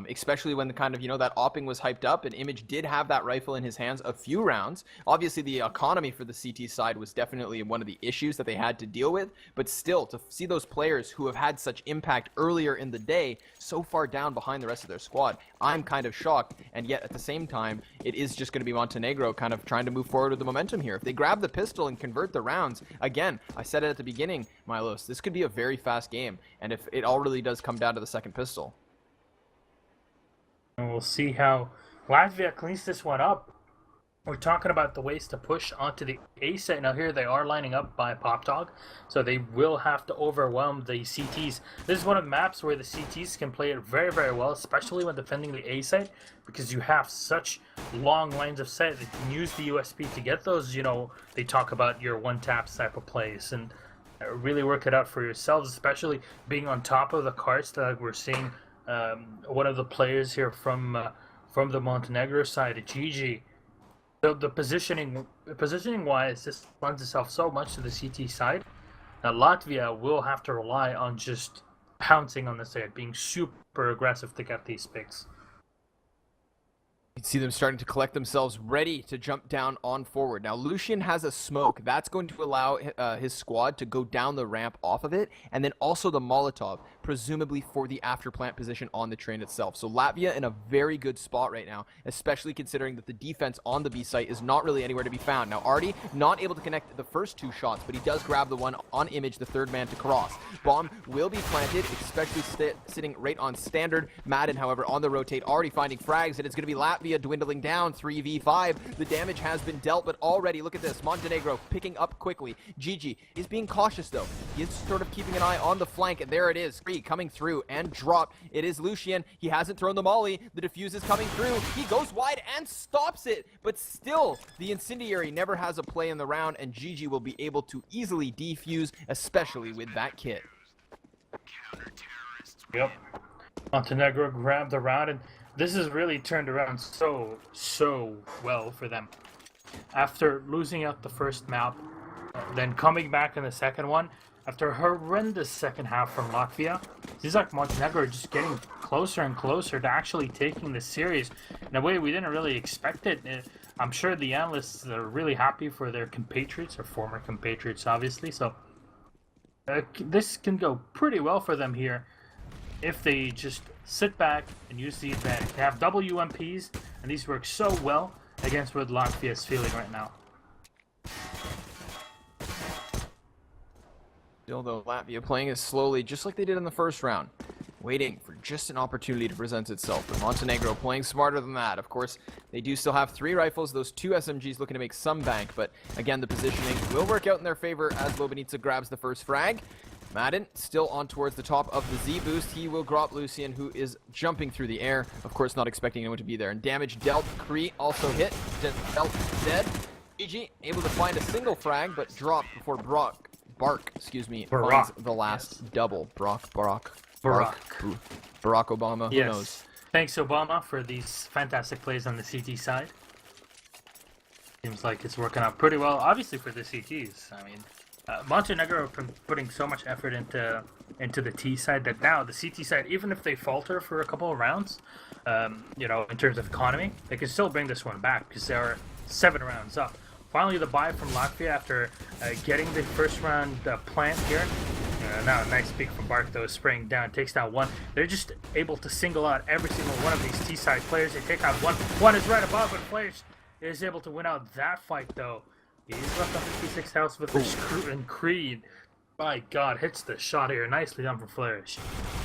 Especially when the kind of, that Opping was hyped up and Image did have that rifle in his hands a few rounds. Obviously, the economy for the CT side was definitely one of the issues that they had to deal with, but still, to see those players who have had such impact earlier in the day so far down behind the rest of their squad, I'm kind of shocked, and yet at the same time, it is just going to be Montenegro kind of trying to move forward with the momentum here. If they grab the pistol and convert the rounds, again, I said it at the beginning, Milos, this could be a very fast game, and if it all really does come down to the second pistol. And we'll see how Latvia cleans this one up. We're talking about the ways to push onto the A site. Now here they are lining up by Pop Dog, so they will have to overwhelm the CTs. This is one of the maps where the CTs can play it very, very well, especially when defending the A site, because you have such long lines of sight that you can use the USP to get those, they talk about your one-tap type of plays, and really work it out for yourselves, especially being on top of the carts that we're seeing. One of the players here from the Montenegro side, Gigi. The positioning wise, this lends itself so much to the CT side. Now Latvia will have to rely on just pouncing on the side, being super aggressive to get these picks. You can see them starting to collect themselves, ready to jump down on forward. Now, Lucian has a smoke. That's going to allow his squad to go down the ramp off of it, and then also the Molotov, presumably for the after plant position on the train itself. So Latvia in a very good spot right now, especially considering that the defense on the B site is not really anywhere to be found. Now, Artie not able to connect the first two shots, but he does grab the one on Image, the third man to cross. Bomb will be planted, especially sitting right on standard. Madden, however, on the rotate, already finding frags, and it's going to be Latvia dwindling down 3v5. The damage has been dealt, but already, look at this, Montenegro picking up quickly. Gigi is being cautious though. He is sort of keeping an eye on the flank, and there it is. Free coming through and drop. It is Lucian. He hasn't thrown the molly. The defuse is coming through. He goes wide and stops it, but still, the incendiary never has a play in the round, and Gigi will be able to easily defuse, especially with that kit. Yep. Montenegro grabbed the round, and this has really turned around so well for them. After losing out the first map, then coming back in the second one, after a horrendous second half from Latvia, it seems like Montenegro are just getting closer and closer to actually taking this series in a way we didn't really expect it. I'm sure the analysts are really happy for their compatriots, or former compatriots obviously, so this can go pretty well for them here if they just sit back and use the advantage. They have double UMPs, and these work so well against what Latvia is feeling right now. Still though, Latvia playing it slowly, just like they did in the first round, waiting for just an opportunity to present itself. But Montenegro playing smarter than that. Of course, they do still have 3 rifles, those 2 SMGs looking to make some bank, but again, the positioning will work out in their favor as Lobanica grabs the first frag. Madden still on towards the top of the Z boost. He will drop Lucian, who is jumping through the air. Of course, not expecting anyone to be there. And damage dealt. Kree also hit. Dealt dead. GG able to find a single frag, but dropped before Bark, finds the last double. Barack Obama. Who knows? Thanks, Obama, for these fantastic plays on the CT side. Seems like it's working out pretty well, obviously, for the CTs. I mean, Montenegro have been putting so much effort into the T side that now the CT side, even if they falter for a couple of rounds, in terms of economy, they can still bring this one back because they are 7 rounds up. Finally, the buy from Latvia after getting the first round plant here. Now a nice peek from Bark though, spraying down, takes down 1. They're just able to single out every single one of these T side players. They take out 1. 1 is right above, but Flares is able to win out that fight though. He's left on 56 health with the Screw and Creed. My God, hits the shot here. Nicely done from Flourish.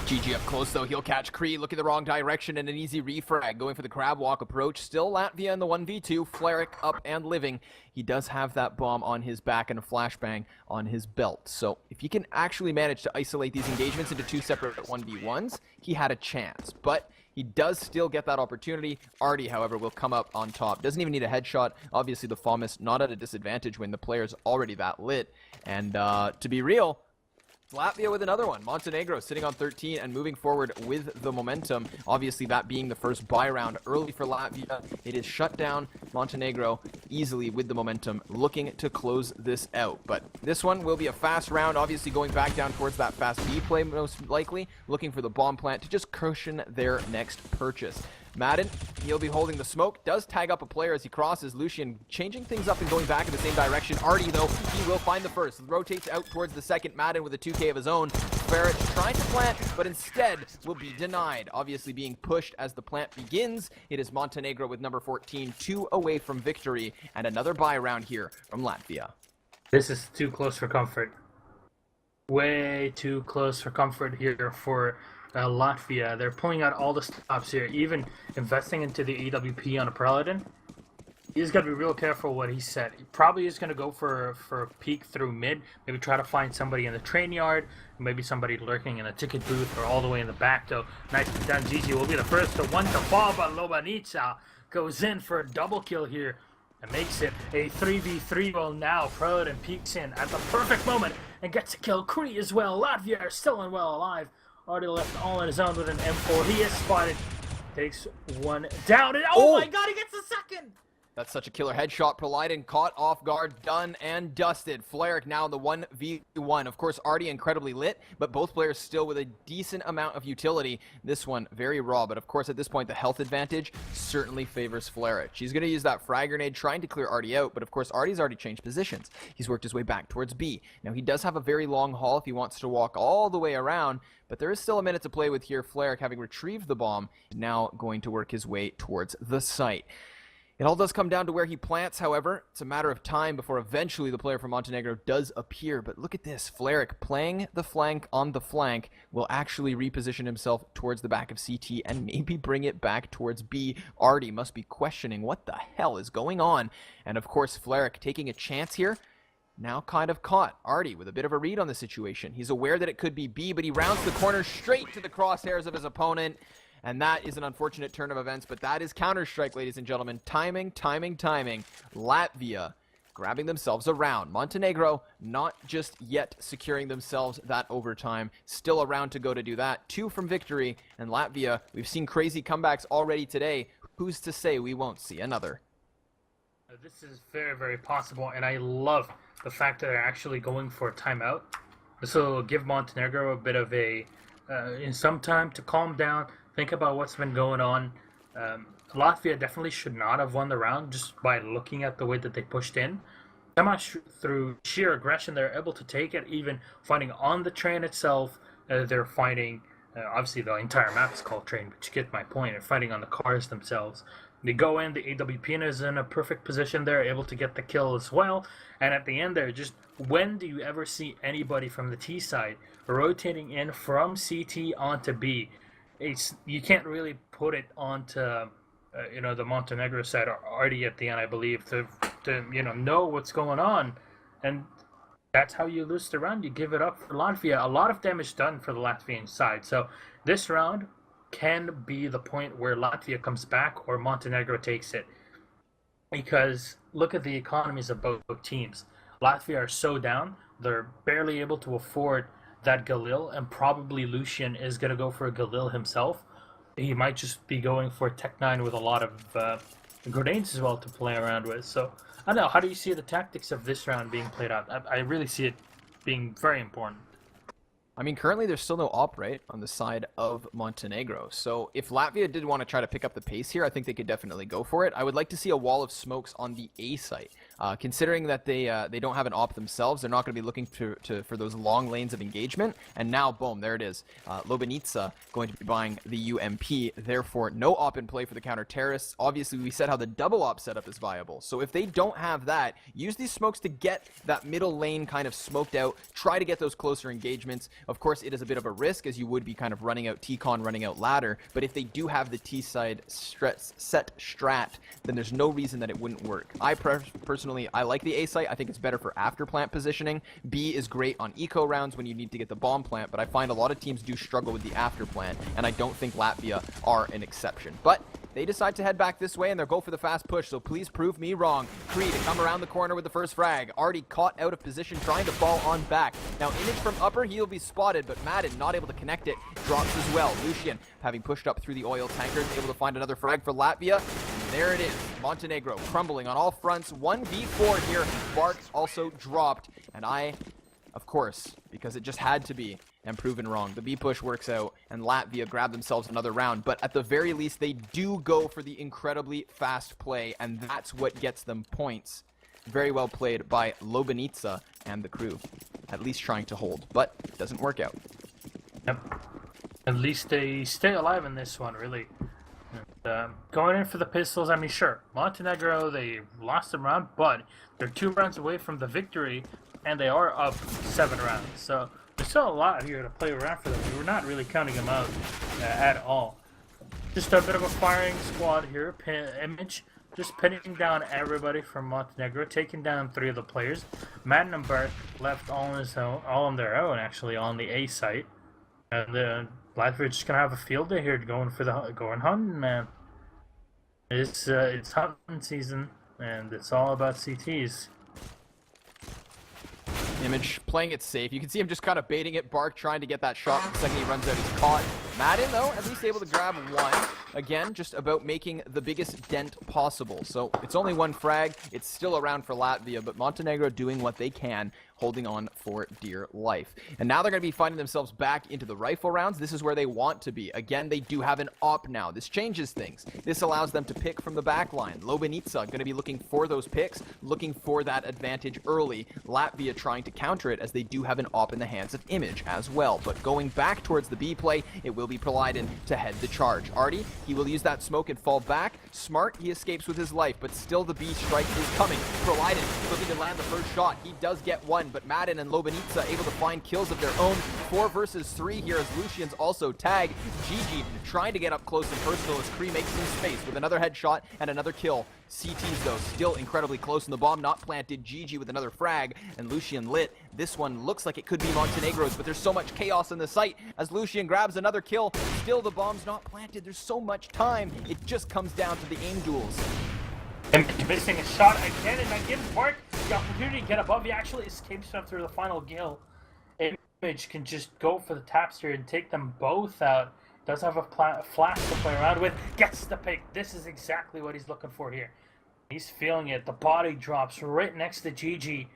GG up close though. He'll catch Kree. Look in the wrong direction and an easy refrag. Going for the crab walk approach. Still Latvia in the 1v2. Fleric up and living. He does have that bomb on his back and a flashbang on his belt. So if he can actually manage to isolate these engagements into 2 separate 1v1s, he had a chance. But he does still get that opportunity. Artie, however, will come up on top. Doesn't even need a headshot. Obviously, the FOMIS not at a disadvantage when the player's already that lit. And to be real, Latvia with another one. Montenegro sitting on 13 and moving forward with the momentum. Obviously, that being the first buy round early for Latvia. It is shut down. Montenegro easily with the momentum, looking to close this out. But this one will be a fast round, obviously going back down towards that fast B play most likely, looking for the bomb plant to just cushion their next purchase. Madden, he'll be holding the smoke, does tag up a player as he crosses. Lucian changing things up and going back in the same direction. Artie, though, he will find the first. Rotates out towards the second. Madden with a 2K of his own. Ferret trying to plant, but instead will be denied. Obviously being pushed as the plant begins. It is Montenegro with number 14, 2 away from victory, and another buy round here from Latvia. This is too close for comfort. Way too close for comfort here for Latvia. They're pulling out all the stops here, even investing into the AWP on a Paladin. He's got to be real careful what he said. He probably is going to go for a peek through mid, maybe try to find somebody in the train yard, maybe somebody lurking in a ticket booth or all the way in the back, though. Nice done. Gigi will be the first to one to fall, but Lobanica goes in for a double kill here and makes it a 3v3. Well, now Paladin peeks in at the perfect moment and gets a kill. Cree as well. Latvia are still and well alive. Already left all on his own with an M4. He is spotted. Takes one down. And oh my god, he gets the second! That's such a killer headshot. Proliden caught off guard, done and dusted. Fleric now in the 1v1. Of course, Artie incredibly lit, but both players still with a decent amount of utility. This one very raw, but of course at this point the health advantage certainly favors Fleric. She's going to use that frag grenade trying to clear Artie out, but of course Artie's already changed positions. He's worked his way back towards B. Now he does have a very long haul if he wants to walk all the way around, but there is still a minute to play with here. Fleric, having retrieved the bomb, is now going to work his way towards the site. It all does come down to where he plants, however. It's a matter of time before eventually the player from Montenegro does appear. But look at this. Fleric playing the flank on the flank will actually reposition himself towards the back of CT and maybe bring it back towards B. Artie must be questioning what the hell is going on. And of course, Fleric taking a chance here. Now kind of caught. Artie with a bit of a read on the situation. He's aware that it could be B, but he rounds the corner straight to the crosshairs of his opponent. And that is an unfortunate turn of events, but that is Counter-Strike, ladies and gentlemen. Timing, timing, timing. Latvia grabbing themselves a round. Montenegro not just yet securing themselves that overtime. Still a round to go to do that. 2 from victory. And Latvia, we've seen crazy comebacks already today. Who's to say we won't see another? This is very, very possible, and I love the fact that they're actually going for a timeout. This will give Montenegro a bit of some time to calm down, think about what's been going on. Latvia definitely should not have won the round just by looking at the way that they pushed in. Through sheer aggression, they're able to take it, even fighting on the train itself. They're fighting, obviously the entire map is called train, but you get my point. They're fighting on the cars themselves. They go in, the AWP is in a perfect position. They're able to get the kill as well. And at the end there, just when do you ever see anybody from the T side rotating in from CT onto B? You can't really put it onto the Montenegro side already at the end, I believe, to know what's going on. And that's how you lose the round. You give it up for Latvia. A lot of damage done for the Latvian side. So this round can be the point where Latvia comes back or Montenegro takes it. Because look at the economies of both teams. Latvia are so down, they're barely able to afford that Galil, and probably Lucian is going to go for a Galil himself. He might just be going for Tech 9 with a lot of grenades as well to play around with. So, I don't know, how do you see the tactics of this round being played out? I really see it being very important. I mean, currently there's still no op, right, on the side of Montenegro. So if Latvia did want to try to pick up the pace here, I think they could definitely go for it. I would like to see a wall of smokes on the A site. Considering that they don't have an op themselves, they're not going to be looking for those long lanes of engagement. And now, boom, there it is. Lobanica going to be buying the UMP. Therefore, no op in play for the counter-terrorists. Obviously, we said how the double op setup is viable. So if they don't have that, use these smokes to get that middle lane kind of smoked out. Try to get those closer engagements. Of course, it is a bit of a risk as you would be kind of running out T-Con, running out ladder. But if they do have the T-side set strat, then there's no reason that it wouldn't work. I personally personally, I like the A site. I think it's better for after plant positioning. B is great on eco rounds when you need to get the bomb plant, but I find a lot of teams do struggle with the after plant, and I don't think Latvia are an exception. But they decide to head back this way, and they'll go for the fast push, so please prove me wrong. Kree to come around the corner with the first frag. Already caught out of position, trying to fall on back. Now, Image from upper, he'll be spotted, but Madden not able to connect it. Drops as well. Lucian, having pushed up through the oil tankers, able to find another frag for Latvia. And there it is. Montenegro crumbling on all fronts. 1v4 here. Bark also dropped, and I, of course, because it just had to be, and proven wrong. The B push works out, and Latvia grab themselves another round, but at the very least, they do go for the incredibly fast play, and that's what gets them points. Very well played by Lobanica and the crew, at least trying to hold, but it doesn't work out. Yep. At least they stay alive in this one, really. And, going in for the pistols, I mean, sure, Montenegro, they lost the round, but they're 2 rounds away from the victory, and they are up 7 rounds, so there's still a lot here to play around for them. We're not really counting them out at all. Just a bit of a firing squad here. Image just pinning down everybody from Montenegro, taking down 3 of the players. Madden and Bark left all on their own, actually, on the A site. And Latvia just gonna have a field day here, going hunting, man. It's hunting season, and it's all about CTs. Image playing it safe. You can see him just kind of baiting it. Bark trying to get that shot. The second he runs out, he's caught. Madden, though, at least able to grab 1. Again, just about making the biggest dent possible. So it's only 1 frag. It's still around for Latvia, but Montenegro doing what they can, holding on for dear life. And now they're going to be finding themselves back into the rifle rounds. This is where they want to be. Again, they do have an op now. This changes things. This allows them to pick from the back line. Lobanica going to be looking for those picks, looking for that advantage early. Latvia trying to counter it, as they do have an op in the hands of Image as well. But going back towards the B play, it will be Proliden to head the charge. Artie, he will use that smoke and fall back. Smart, he escapes with his life, but still the B strike is coming. Proliden looking to land the first shot. He does get 1, but Madden and Lobanica able to find kills of their own. 4 versus 3 here, as Lucian's also tagged. Gigi trying to get up close and personal as Kree makes some space with another headshot and another kill. CTs, though, still incredibly close, and the bomb not planted. Gigi with another frag, and Lucian lit. This one looks like it could be Montenegro's, but there's so much chaos in the site as Lucian grabs another kill. Still, the bomb's not planted. There's so much time. It just comes down to the aim duels. And missing a shot again, and again, Bark, the opportunity to get above. He actually escapes after the final kill. Image can just go for the taps here and take them both out. Does have a flash to play around with. Gets the pick. This is exactly what he's looking for here. He's feeling it. The body drops right next to Gigi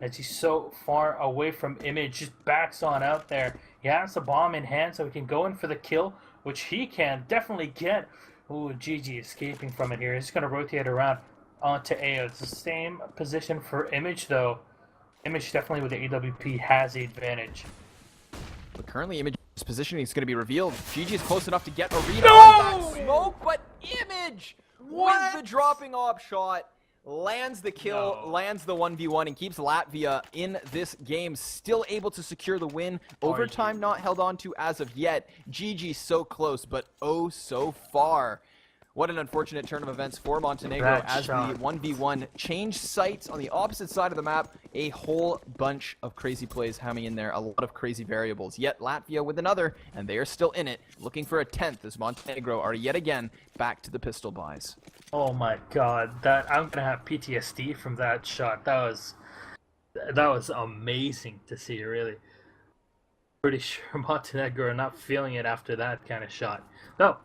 as he's so far away from Image. Just backs on out there. He has the bomb in hand, so he can go in for the kill, which he can definitely get. Ooh, Gigi escaping from it here. He's going to rotate around onto A. It's the same position for Image, though. Image definitely with the AWP has the advantage. But currently, Image's positioning is going to be revealed. Gigi is close enough to get a read on that smoke, but Image with the dropping op shot lands the kill, lands the 1v1, and keeps Latvia in this game, still able to secure the win. Overtime not held on to as of yet. Gigi so close, but oh so far. What an unfortunate turn of events for Montenegro as the 1v1 changed sites on the opposite side of the map. A whole bunch of crazy plays coming in there, a lot of crazy variables. Yet Latvia with another, and they are still in it, looking for a 10th as Montenegro are yet again back to the pistol buys. Oh my god, I'm gonna have PTSD from that shot. That was amazing to see, really. Pretty sure Montenegro are not feeling it after that kind of shot. So,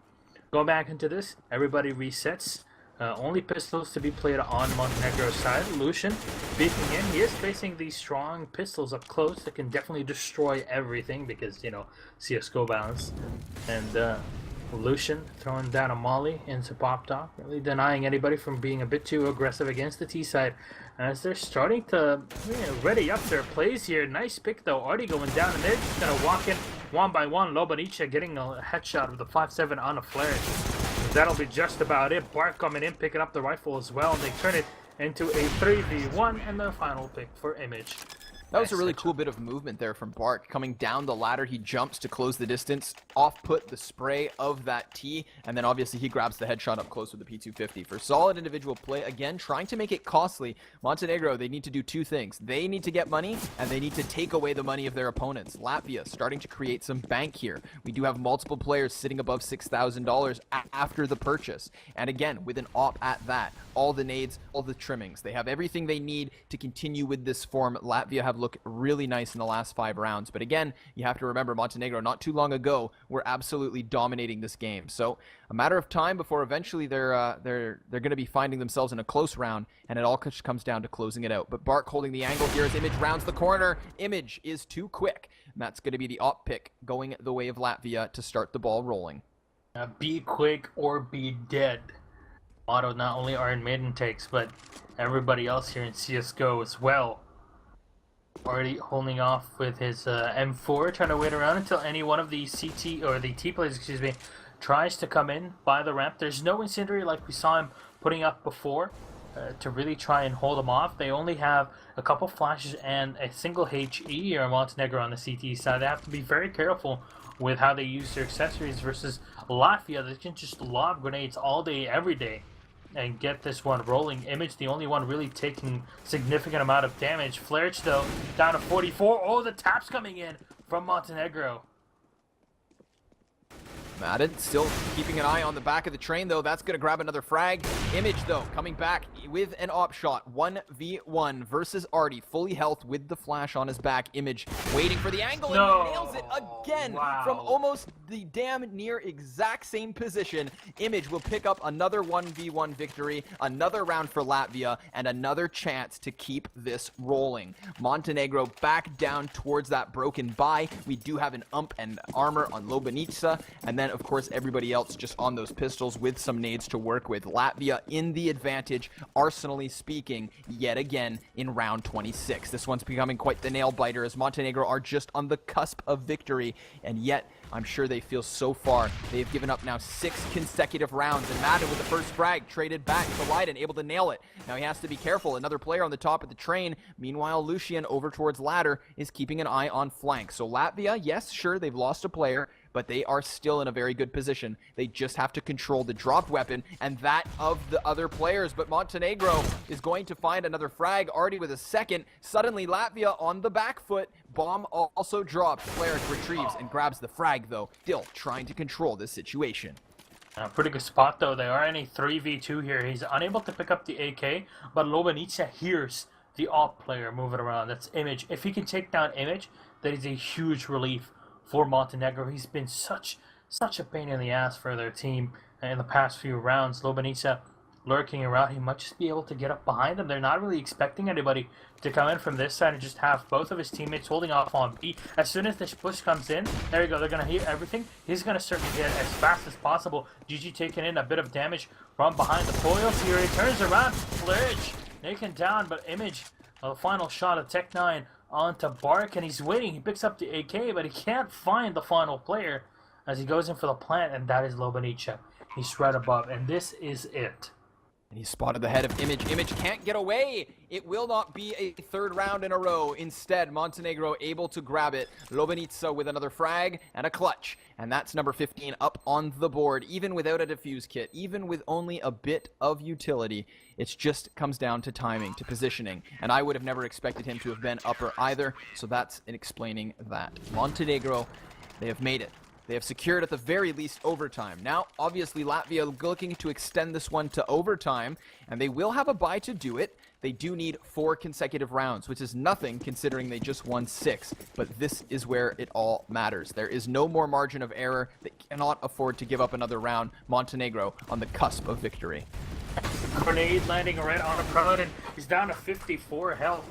going back into this, everybody resets. Only pistols to be played on Montenegro's side. Lucian beating in. He is facing these strong pistols up close that can definitely destroy everything because, you know, CSGO balance. And Lucian throwing down a molly into Pop Top, really denying anybody from being a bit too aggressive against the T side. As they're starting to ready up their plays here. Nice pick though. Already going down, and they're just going to walk in one by one. Lobanica getting a headshot with the 5.7 on a flare. That'll be just about it. Bark coming in, picking up the rifle as well, and they turn it into a 3v1 and the final pick for Image. That was a really cool bit of movement there from Bark. Coming down the ladder, he jumps to close the distance, off-put the spray of that T, and then obviously he grabs the headshot up close with the P250. For solid individual play, again, trying to make it costly, Montenegro, they need to do two things. They need to get money, and they need to take away the money of their opponents. Latvia starting to create some bank here. We do have multiple players sitting above $6,000 after the purchase. And again, with an op at that, all the nades, all the trimmings. They have everything they need to continue with this form. Latvia have looked really nice in the last 5 rounds. But again, you have to remember Montenegro, not too long ago, were absolutely dominating this game. So a matter of time before eventually they're going to be finding themselves in a close round, and it all comes down to closing it out. But Bark holding the angle here as Image rounds the corner. Image is too quick, and that's going to be the op pick going the way of Latvia to start the ball rolling. Be quick or be dead. Motto not only Iron Maiden takes, but everybody else here in CSGO as well. Already holding off with his M4, trying to wait around until any one of the CT, or the T players, excuse me, tries to come in by the ramp. There's no incendiary like we saw him putting up before to really try and hold them off. They only have a couple flashes and a single HE or Montenegro on the CT side. They have to be very careful with how they use their accessories versus Latvia. They can just lob grenades all day, every day, and get this one rolling. Image, the only one really taking significant amount of damage. Flairch, though, down to 44. Oh, the taps coming in from Montenegro. Madden still keeping an eye on the back of the train, though. That's going to grab another frag. Image, though, coming back with an op shot. 1v1 versus Artie. Fully health with the flash on his back. Image waiting for the angle and nails it again. Wow. From almost the damn near exact same position. Image will pick up another 1v1 victory, another round for Latvia, and another chance to keep this rolling. Montenegro back down towards that broken buy. We do have an ump and armor on Lobanica, and then of course everybody else just on those pistols with some nades to work with. Latvia in the advantage, arsenally speaking, yet again in round 26. This one's becoming quite the nail biter as Montenegro are just on the cusp of victory, and yet I'm sure they feel so far. They've given up now 6 consecutive rounds, and Madden with the first frag traded back to Leiden, able to nail it. Now he has to be careful. Another player on the top of the train. Meanwhile, Lucian over towards ladder is keeping an eye on flank. So Latvia, yes, sure, they've lost a player, but they are still in a very good position. They just have to control the dropped weapon and that of the other players. But Montenegro is going to find another frag, already with a second. Suddenly, Latvia on the back foot. Bomb also dropped. Flair retrieves and grabs the frag, though. Still trying to control this situation. Pretty good spot, though. They are in a 3v2 here. He's unable to pick up the AK, but Lobanica hears the op player moving around. That's Image. If he can take down Image, that is a huge relief for Montenegro. He's been such a pain in the ass for their team in the past few rounds. Lobanica lurking around. He might just be able to get up behind them. They're not really expecting anybody to come in from this side and just have both of his teammates holding off on B. As soon as this push comes in, there you go, they're going to hear everything. He's going to certainly get as fast as possible. GG taking in a bit of damage from behind the foils here. He turns around, Flairch taken down, but Image, the final shot of Tech9 onto Bark, and he's waiting. He picks up the AK, but he can't find the final player as he goes in for the plant, and that is Lobanica. He's right above, and this is it. And he spotted the head of Image. Image can't get away. It will not be a third round in a row. Instead, Montenegro able to grab it. Lobanica with another frag and a clutch. And that's number 15 up on the board. Even without a defuse kit, even with only a bit of utility, it just comes down to timing, to positioning. And I would have never expected him to have been upper either. So that's in explaining that. Montenegro, they have made it. They have secured at the very least overtime. Now, obviously, Latvia looking to extend this one to overtime, and they will have a bye to do it. They do need 4 consecutive rounds, which is nothing considering they just won 6. But this is where it all matters. There is no more margin of error. They cannot afford to give up another round. Montenegro on the cusp of victory. Grenade landing right on a Prelate, and he's down to 54 health.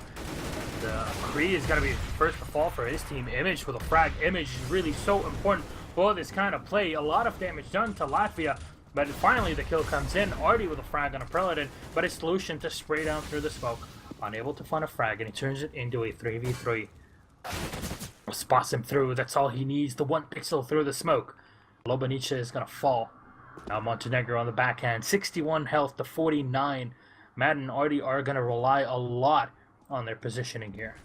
Creed is going to be first to fall for his team. Image with a frag. Image is really so important for this kind of play. A lot of damage done to Latvia, but finally the kill comes in. Artie with a frag on a Prelate, but it's Lucian to spray down through the smoke. Unable to find a frag, and he turns it into a 3v3. Spots him through. That's all he needs. The 1 pixel through the smoke. Lobanica is going to fall. Now Montenegro on the backhand. 61 health to 49. Madden and Artie are going to rely a lot on their positioning here.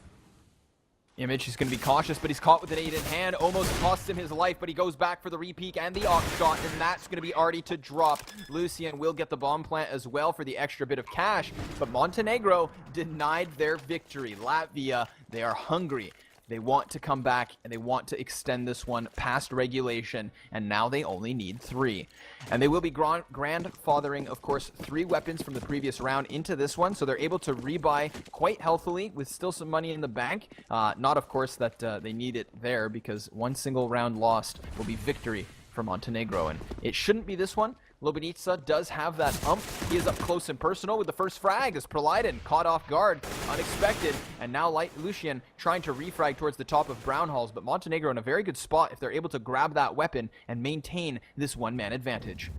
Image is going to be cautious, but he's caught with an 8 in hand. Almost costs him his life, but he goes back for the repeak and the off shot, and that's going to be Artie to drop. Lucien will get the bomb plant as well for the extra bit of cash, but Montenegro denied their victory. Latvia, they are hungry. They want to come back, and they want to extend this one past regulation, and now they only need 3. And they will be grandfathering, of course, 3 weapons from the previous round into this one, so they're able to rebuy quite healthily with still some money in the bank. Not, of course, that they need it there, because one single round lost will be victory for Montenegro, and it shouldn't be this one. Lobanica does have that ump. He is up close and personal with the first frag as Proliden caught off guard, unexpected, and now Lucien trying to refrag towards the top of Brown Halls, but Montenegro in a very good spot if they're able to grab that weapon and maintain this one-man advantage.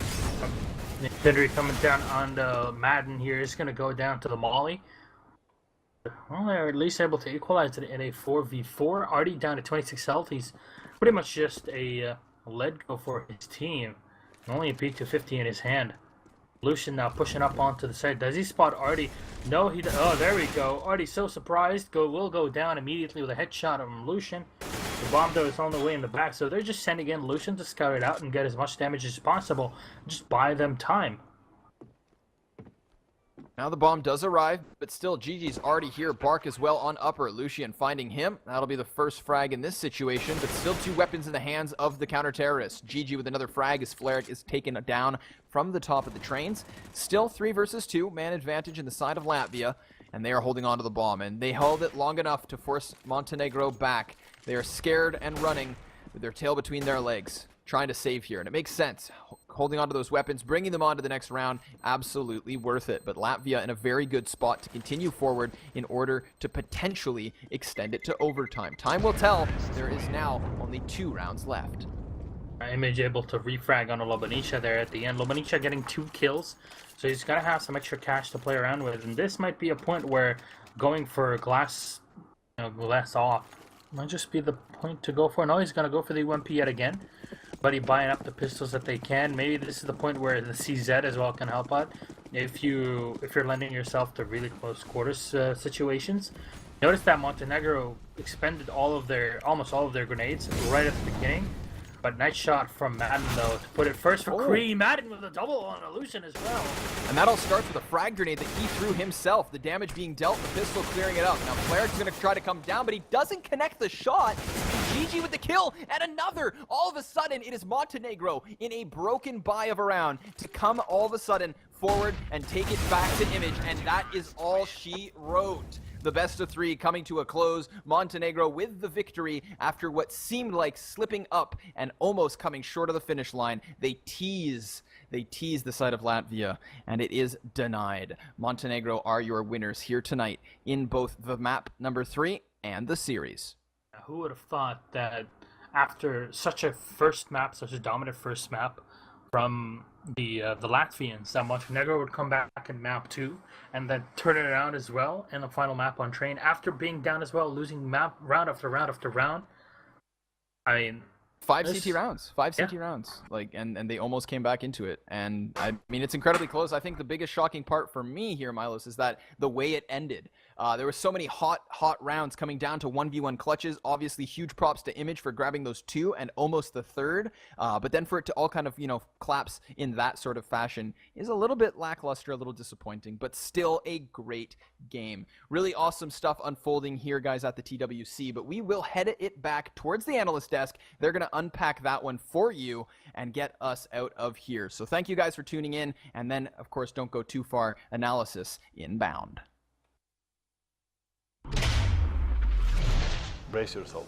Henry coming down on the Madden here is going to go down to the Molly. Well, they're at least able to equalize it in a 4v4. Artie down to 26 health. He's pretty much just a lead go for his team. Only a P250 in his hand. Lucien now pushing up onto the side. Does he spot Artie? No, he does. Oh, there we go. Artie's so surprised. Will go down immediately with a headshot from Lucien. The bomb though is on the way in the back, so they're just sending in Lucien to scout it out and get as much damage as possible. Just buy them time. Now the bomb does arrive, but still GG's already here. Bark as well on upper. Lucien finding him. That'll be the first frag in this situation, but still 2 weapons in the hands of the counter-terrorists. GG with another frag as Fleric is taken down from the top of the trains. Still 3 versus 2, man advantage in the side of Latvia, and they are holding on to the bomb, and they held it long enough to force Montenegro back. They are scared and running with their tail between their legs, trying to save here, and it makes sense. Holding on to those weapons, bringing them on to the next round, absolutely worth it. But Latvia in a very good spot to continue forward in order to potentially extend it to overtime. Time will tell. There is now only 2 rounds left. Image able to refrag on a Lobanica there at the end. Lobanica getting 2 kills, so he's got to have some extra cash to play around with. And this might be a point where going for glass off might just be the point to go for. No, he's going to go for the UMP yet again. But he's buying up the pistols that they can. Maybe this is the point where the CZ as well can help out. If you're lending yourself to really close quarters situations. Notice that Montenegro expended almost all of their grenades right at the beginning. But nice shot from Madden though to put it first for Cree. Madden with a double on Lucien as well. And that all starts with a frag grenade that he threw himself. The damage being dealt, the pistol clearing it up. Now Fleric's going to try to come down, but he doesn't connect the shot. GG with the kill, and another. All of a sudden, it is Montenegro in a broken buy of a round to come all of a sudden forward and take it back to Image, and that is all she wrote. The best of 3 coming to a close. Montenegro with the victory after what seemed like slipping up and almost coming short of the finish line. They tease the side of Latvia, and it is denied. Montenegro are your winners here tonight in both the map number 3 and the series. Who would have thought that after such a dominant first map from the Latvians, that Montenegro would come back in map 2 and then turn it around as well in the final map on train after being down as well, losing map round after round after round. I mean, 5 CT rounds, 5 CT rounds, and they almost came back into it. And I mean, it's incredibly close. I think the biggest shocking part for me here, Milos, is that the way it ended. There were so many hot rounds coming down to 1v1 clutches. Obviously, huge props to Image for grabbing those 2 and almost the 3rd. But then for it to all kind of, collapse in that sort of fashion is a little bit lackluster, a little disappointing, but still a great game. Really awesome stuff unfolding here, guys, at the TWC. But we will head it back towards the analyst desk. They're going to unpack that one for you and get us out of here. So thank you guys for tuning in. And then, of course, don't go too far. Analysis inbound. Brace yourself.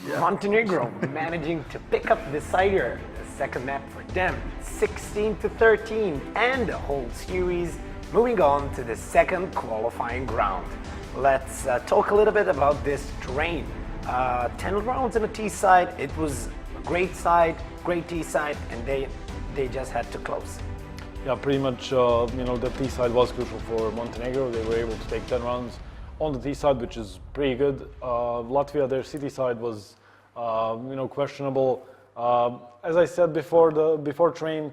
Yeah. Montenegro managing to pick up the cider, the second map for them, 16-13, and the whole series. Moving on to the second qualifying round. Let's talk a little bit about this terrain. 10 rounds in the T side. It was a great side, great T side, and they just had to close. Yeah, pretty much. The T side was crucial for Montenegro. They were able to take 10 rounds on the T side, which is pretty good. Latvia, their city side was, questionable. As I said before train,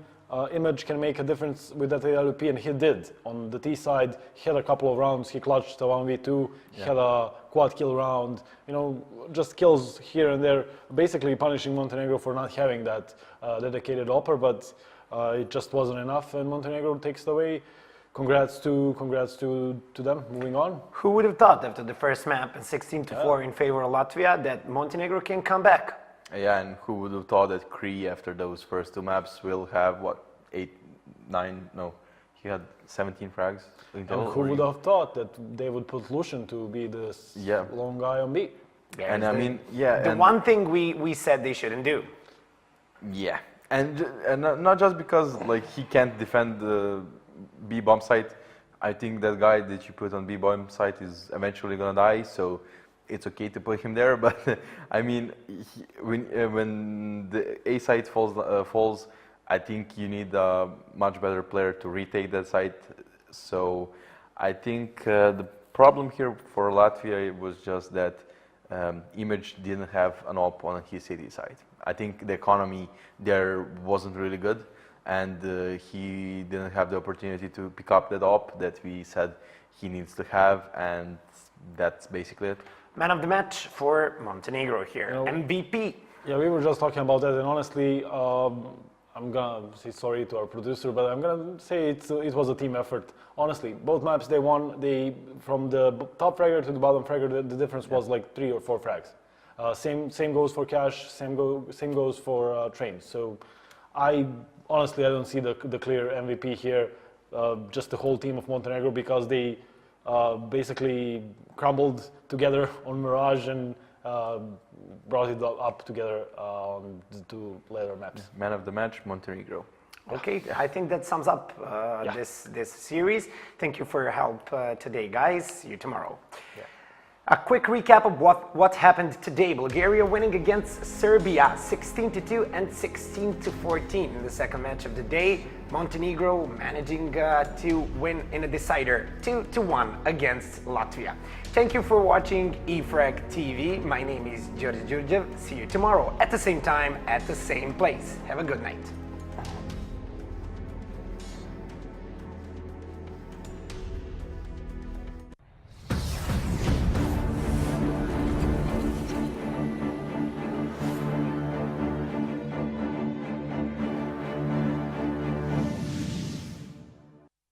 Image can make a difference with that AWP, and he did. On the T side, he had a couple of rounds, he clutched a 1v2, he had a quad kill round, you know, just kills here and there, basically punishing Montenegro for not having that dedicated upper, but it just wasn't enough, and Montenegro takes it away. Congrats to them. Moving on. Who would have thought after the first map and 16-4 in favor of Latvia that Montenegro can come back? Yeah, and who would have thought that Cree, after those first two maps, will have what, 8, 9? No, he had 17 frags in total. And who would have thought that they would put Lucian to be this long guy on B? Yeah, And I mean, yeah. The one thing we said they shouldn't do. Yeah, and not just because like he can't defend the B bomb site. I think that guy that you put on B bomb site is eventually gonna die, so it's okay to put him there. But I mean, when the A site falls, I think you need a much better player to retake that site. So I think the problem here for Latvia was just that Image didn't have an op on his city side. I think the economy there wasn't really good, and he didn't have the opportunity to pick up that op that we said he needs to have, and that's basically it. Man of the match for Montenegro here, MVP. Yeah, we were just talking about that, and honestly, I'm gonna say sorry to our producer, but I'm gonna say it was a team effort. Honestly, both maps they won. From the top fragger to the bottom fragger, the difference was like 3 or 4 frags. Same goes for Cash. Same goes for Train. So, honestly I don't see the clear MVP here. Just the whole team of Montenegro, because they basically crumbled together on Mirage and brought it up together on the 2 later maps. Man of the match, Montenegro. Okay, I think that sums up this series. Thank you for your help today, guys. See you tomorrow. Yeah. A quick recap of what happened today. Bulgaria winning against Serbia 16-2 and 16-14 in the second match of the day. Montenegro managing to win in a decider 2-1 against Latvia. Thank you for watching e-frag TV. My name is George Georgiev. See you tomorrow at the same time, at the same place. Have a good night.